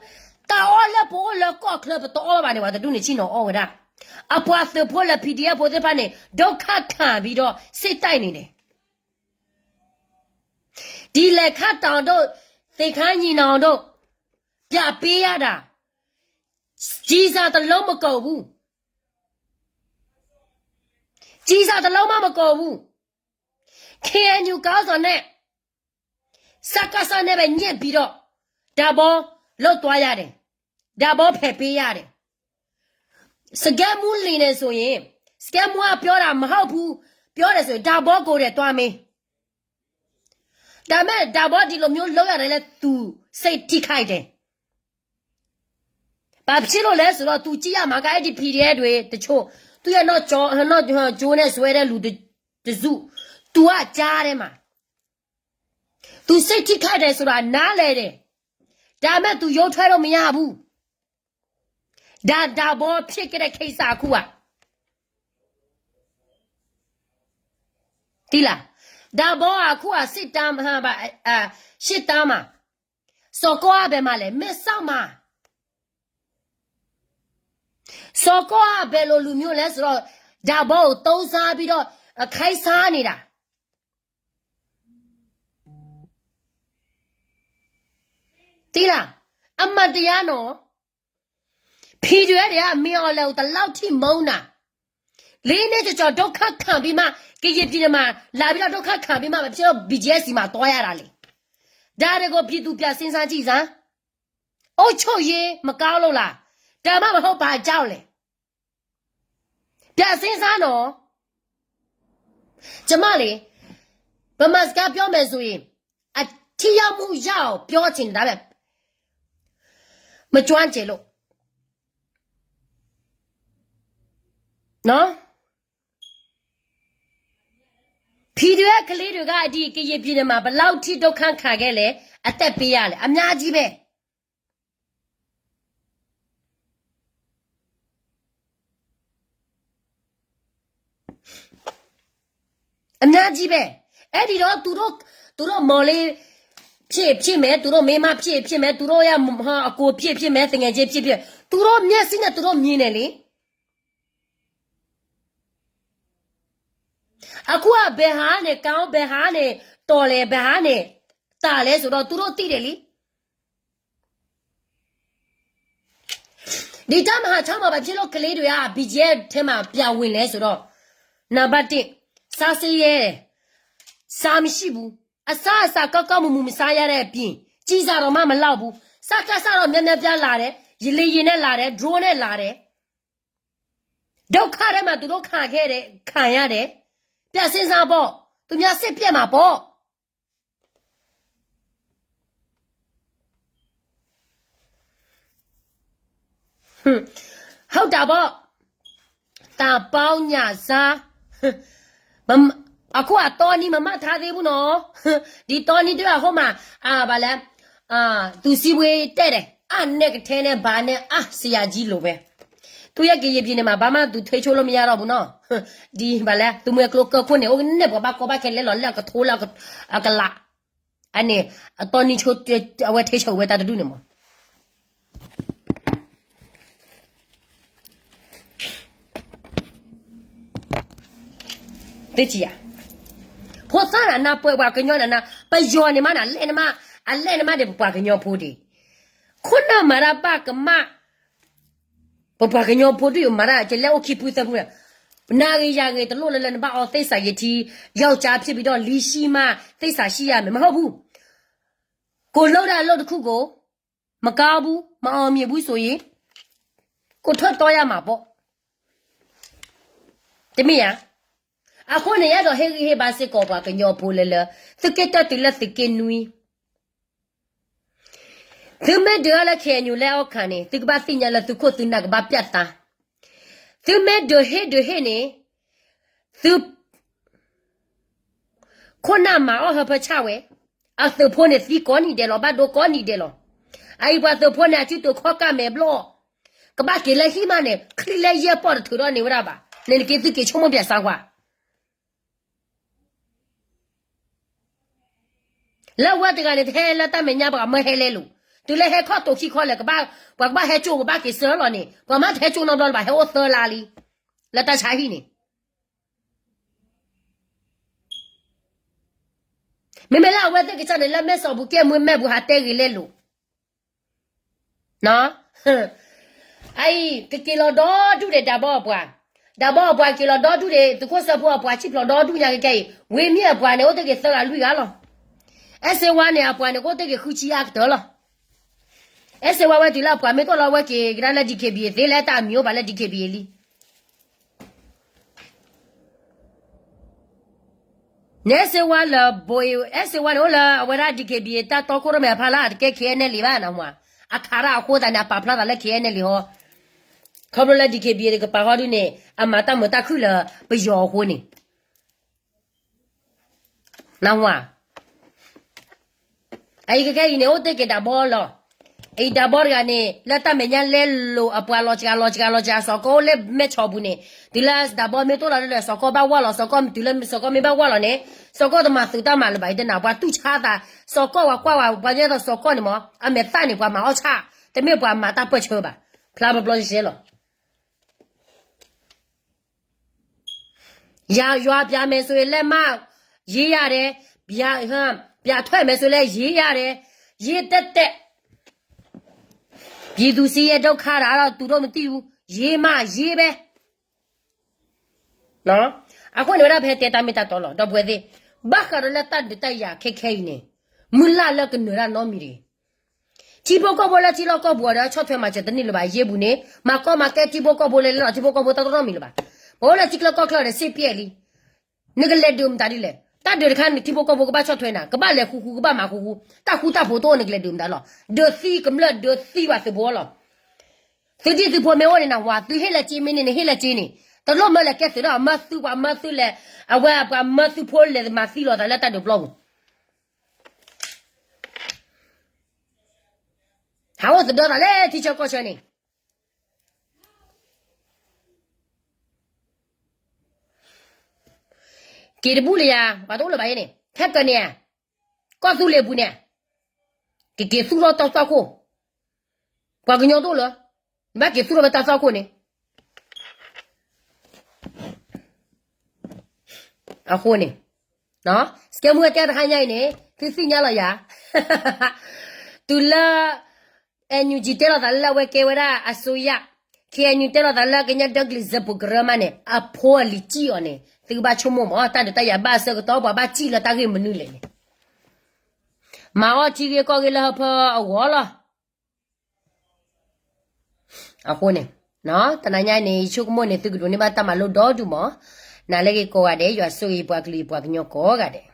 ta all the bola ko club to all ba ne wa tu ne chi no all da a bua se pola PDF ပေါ်တဲ့ပါနေဒုက္ခခံပြီးတော့စိတ်တိုက်နေတယ်ဒီလက်ခတ်တောင်တို့သိခန်းညီနောင်တို့ပြပေးရတာကြီးစားတလုံးမကုန်ဘူးကြီးစားတလုံးမကုန်ဘူး KNU ကောင်းစော်နဲ့စကားစနဲ့ပဲညက်ပြီးတော့ဒါဘောလွတ်သွားရတယ်ဒါဘောဖယ်ပေးရတယ်စကမ်မူလင်းနေဆိုရင်စကမ်မူကပြောတာမဟုတ်ဘူးပြောတယ်ဆိုရင်ဒါဘောကိုတဲ့တွားမင်းဒါမဲ့ဒါဘောဒီလိုမျိုးလောက်ရတယ်လဲ तू စိတ်ထိခိုက်တယ်ဘာဖြစ်လို့လဲဆိုတော့ तू ကြည့်ရမှာကအဲ့ဒီ PDF တွေတချို့ तू ရတော့ဂျိုးနဲ့ဆွဲတဲ့လူတစု तू ကကြားတယ်မှာ तू စိတ်ထိခိုက်တယ်ဆိုတာနားလဲတယ်ဒါမဲ့ तू ရုပ်ထွက်တော့မရဘူးဒါဘောဖြစ်ခဲ့တဲ့ခိစ္စအခုကဒီလားဒါဘောအခုကစစ်တမ်းဟာပါရှစ်တမ်းမှာစောကောအပဲမလဲမက်ဆောက်မှာစောကောအပဲလိုလူမျိုးလဲဆိုတော့ဒါဘောကိုသုံးစားပြီးတော့ခိုင်းစားနေတာဒီလားအမတ်တရားနော်ဖီကျွဲတွေကမင်းအောင်လဲတလောက်ထိမုန်းတာလေးနဲ့ကြော်ဒုက္ခခံပြီးမှကရင်ပြည်မှာလာပြီးတော့ဒုက္ခခံပြီးမှဖြစ်တော့ BGS မှာတွားရတာလေဒါတွေကိုပြည်သူပြစဉ်းစားကြည့်စမ်းအုတ်ချုပ်ရေးမကောင်းလို့လားဒါမှမဟုတ်ပါကြောက်လေပြစဉ်းစားတော့ကျမလေးဗမာစကားပြောမယ်ဆိုရင်အထီရောက်မှုရအောင်ပြောချင်တာပဲမကျွမ်းကျင်လို့နော်ဖီတွေကကလေးတွေကဒီကရင်ပြည်နယ်မှာဘလောက်ထိဒုက္ခခံခဲ့လဲအသက်ပေးရလဲအများကြီးပဲအများကြီးပဲအဲ့ဒီတော့သူတို့မော်လေးဖြစ်မယ်သူတို့မေမဖြစ်မယ်သူတို့ရဟာအကိုဖြစ်မယ်တငယ်ချင်းဖြစ်သူတို့မျက်စိနဲ့သူတို့မြင်တယ်လေအခုကဘယ်ဟာနဲ့ကောင်းဘယ်ဟာနဲ့တော်လဲဘယ်ဟာနဲ့တာလဲဆိုတော့သူတို့သိတယ်လေဒီတမဟာချောင်းမှာဖြစ်လို့ကလေးတွေက BGF ထဲမှာပြန်ဝင်လဲဆိုတော့နံပါတ်1စားစေးရဲစားမရှိဘူးအစားကောက်မမစားရတဲ့အပြင်ကြီးစားတော့မှမလောက်ဘူးစားကစားတော့များပြားလာတယ်ရေလေရင်နဲ့လာတယ် drone နဲ့လာတယ်ဒုက္ခထဲမှာသူတို့ခံရတယ်ပြစဉ်းစားပေါ့သူများစစ်ပြက်မှာပေါ့ဟုတ်တာပေါ့တာပေါင်းညစားအခုတော့နီမမထားသေးဘူးနော်ဒီတော့နီတို့ကဟိုမှာဗာလဲသူစီဝေးတဲ့တယ်နဲ့ကထဲနဲ့ဘာနဲ့ဆရာကြီးလိုပဲသူရဲ့ကြေပြင်းနေမှာဘာမှသူထိချိုးလို့မရတော့ဘူးနော်ဒီဗာလဲသူမကလကခွနဲ့ဟိုနဲ့ဘာကောဘာကလဲလောလကထိုးလာကလာအနေအတော်နီချိုးအဝဲထိချိုးဝဲတာတူနေမှာတချီယာဖော်စားနာပွဲကညောနာပယောနေမနာလဲနမအလဲနမတဲ့ပွားကညောဖိုးဒီခုနမရပါကမပွားကညောဖိုးဒီမရကျလဲโอเคပူသမှုနာရီရငယ်တလို့လဲနမအော်သိစာရတီယောက်ျားဖြစ်ပြီးတော့လီရှိမသိစာရှိရမယ်မဟုတ်ဘူးကိုလှုပ်တာလှုပ်တစ်ခုကိုမကောင်းဘူးမအောင်မြင်ဘူးဆိုရင်ကိုထွက်တော့ရမှာပေါ့တမီးယာအခုနေရတော့ဟေဘာစစ်ကောပါကညောပိုလေလေသကက်တတူလက်သကင်းနွီသူမဲဒေါ်လာခဲညူလဲအောက်ခါနေသူကဘာတင်ရလဲသူကိုသူနကဘာပြတ်တာသူမဲဒေါ်ဟေနေသူခုနမှာအော်ဟပချဝဲအသဖို့နေသီကောနီတယ်လို့ဘာဒိုကောနီတယ်လို့အိုင်ဘာသဖို့နေချူတူခေါကမဲဘလို့ ကဘာကေလေဟီမနဲ့ခလီလေရပေါ်ထူတော့နေဝရပါနေကေတိကေချုံမပြစားကွာလောက်ဝတ်တကနေထဲလက်တမညာပါမဟဲလဲလို့သူလည်းဟဲခေါ်တော့ခိခေါ်လဲကဘာဟဲချိုကဘာကေဆာလောနေဘာမထဲချိုနော်တော့ဘာဟဲဝသလာလီလက်တချာဟီနေမလာဝတ်တဲ့ကစားနေလက်မဲဆော်ဘူးကဲမွေးမဲ့ဘူးဟာတဲကြီးလဲလို့နော်အိုင်ကီလိုဒေါ်ဒူတဲ့ဒါဘောပွားကီလိုဒေါ်ဒူတဲ့တခုစပွားပွားချစ်လို့ဒေါ်ဒူညာကဲဝေးမြပွားနေဟုတ်တဲ့ကစားလူရလောအစဝါနေပွားနေကိုတဲ့ကခူချီရတော့လောအစဝါဝဲဒီလာပွားမေတော့လောဝဲကေဂရလာဒီကေဘီသေးလဲတာမျိုးပါလဲဒီကေဘီလီနေစဝါလဘိုအစဝါလောဝရဒီကေဘီတာတော့ကိုရမေဖလာကဲခဲနေလီပါနော်မအခါရအခုတနာပါဖလာလည်းခဲနေလီဟောခဘလာဒီကေဘီကပါဟာဒူနေအမတာမတာခုလပယောဟိုနေနော်မအိုင်ကဲနေဟုတ်တဲ့ကတာဘောလောအိဒါဘောရကနေလက်တမညာလဲလိုအပွာလောချာစောကိုလေမဲချောဘူးနေဒီလာဒါဘောမေတိုလာလဲစောကိုဘာဝါလောစောကိုဒီလဲစောကိုမေဘာဝါလောနေစောကိုတမသူတမလဘိုင်တဲ့နာဘွားတူချာတာစောကိုဝါကွာဝါဘာညတော့စောကိုနေမအမေတနေဘွားမအောင်ချတမေဘွားမတာပွချောပါဖလာဘဘလောရှဲလောရာရွာပြမယ်ဆိုရင်လက်မရေးရတယ်ပြထွက်မယ်ဆိုလဲရေးရတယ်ရေးတက်ပြည်သူစီရဲ့ဒုက္ခတာတော့သူတို့မသိဘူးရေးမရေးပဲနော်အခုနေရဖဲတဲတာမီတာတော်တော့ဘွယ်သေးဘာခရလက်တတ်တရခဲနေမူလာလကနေရနော်မီရီချီဘကောဘလာချီလောကဘောရချော့ထွဲမှာချက်တနည်းလပါရေးဘူးနေမကောမကဲချီဘကောဘလဲလောချီဘကောဘတော်တော်မီလပါဘောလာချီကလကောကလစေပြဲလီငကလက်ဒုံတာဒီလေတာဒရခန်ချီဘကောဘကဘာချော့ထွဲနာကဘာလေခုကဘာမခုတာခုတာဖိုတိုငကလက်ဒုံတာလောဒစီကမလဒစီဝါစဘောလောသူဒီသူပေါ်မေဝနေနာဝါသူဟဲလာချီမင်းနေဟဲလာချီနေတလို့မလဲကဲစတော့မဆုလဲအဝဲကမဆုဖိုးလဲမစီလောတာလက်တတ်ဘလောဟာဝတ်တော့လေတီချောကောချနေကေရဘူးလေယာဘာတော့လဲဘာရဲ့နေထက်ကနေကောဆုလေဘူးနေကေဆုတော့တော့ကိုကွာကညောတော့လားမကေဆုတော့တော့ကိုနေအခုနေနော်စကမွေတဲ့ခိုင်းနေသိသိညာလာရတူလာအန်ယူဂျီတဲလာလာဝဲကေဝရာအဆူရခေအန်ယူတဲလာလာကညာဒက်လစ်ဇပဂရမနဲ့အဖိုလီချီယောနေသူဘာချုံမမတာတရဘာစကတော့ဘာချီလာတာကေမနူလေမာဝချီကေကောကေလာဖအဝလာအခုနေနော်တနညာနေချုကမနေသူကဒိုနေဘာတမလို့တော့ဒူမနာလေကေကိုရတယ်ရွာဆူရီပွားကလေးပွားကညောကောကတဲ့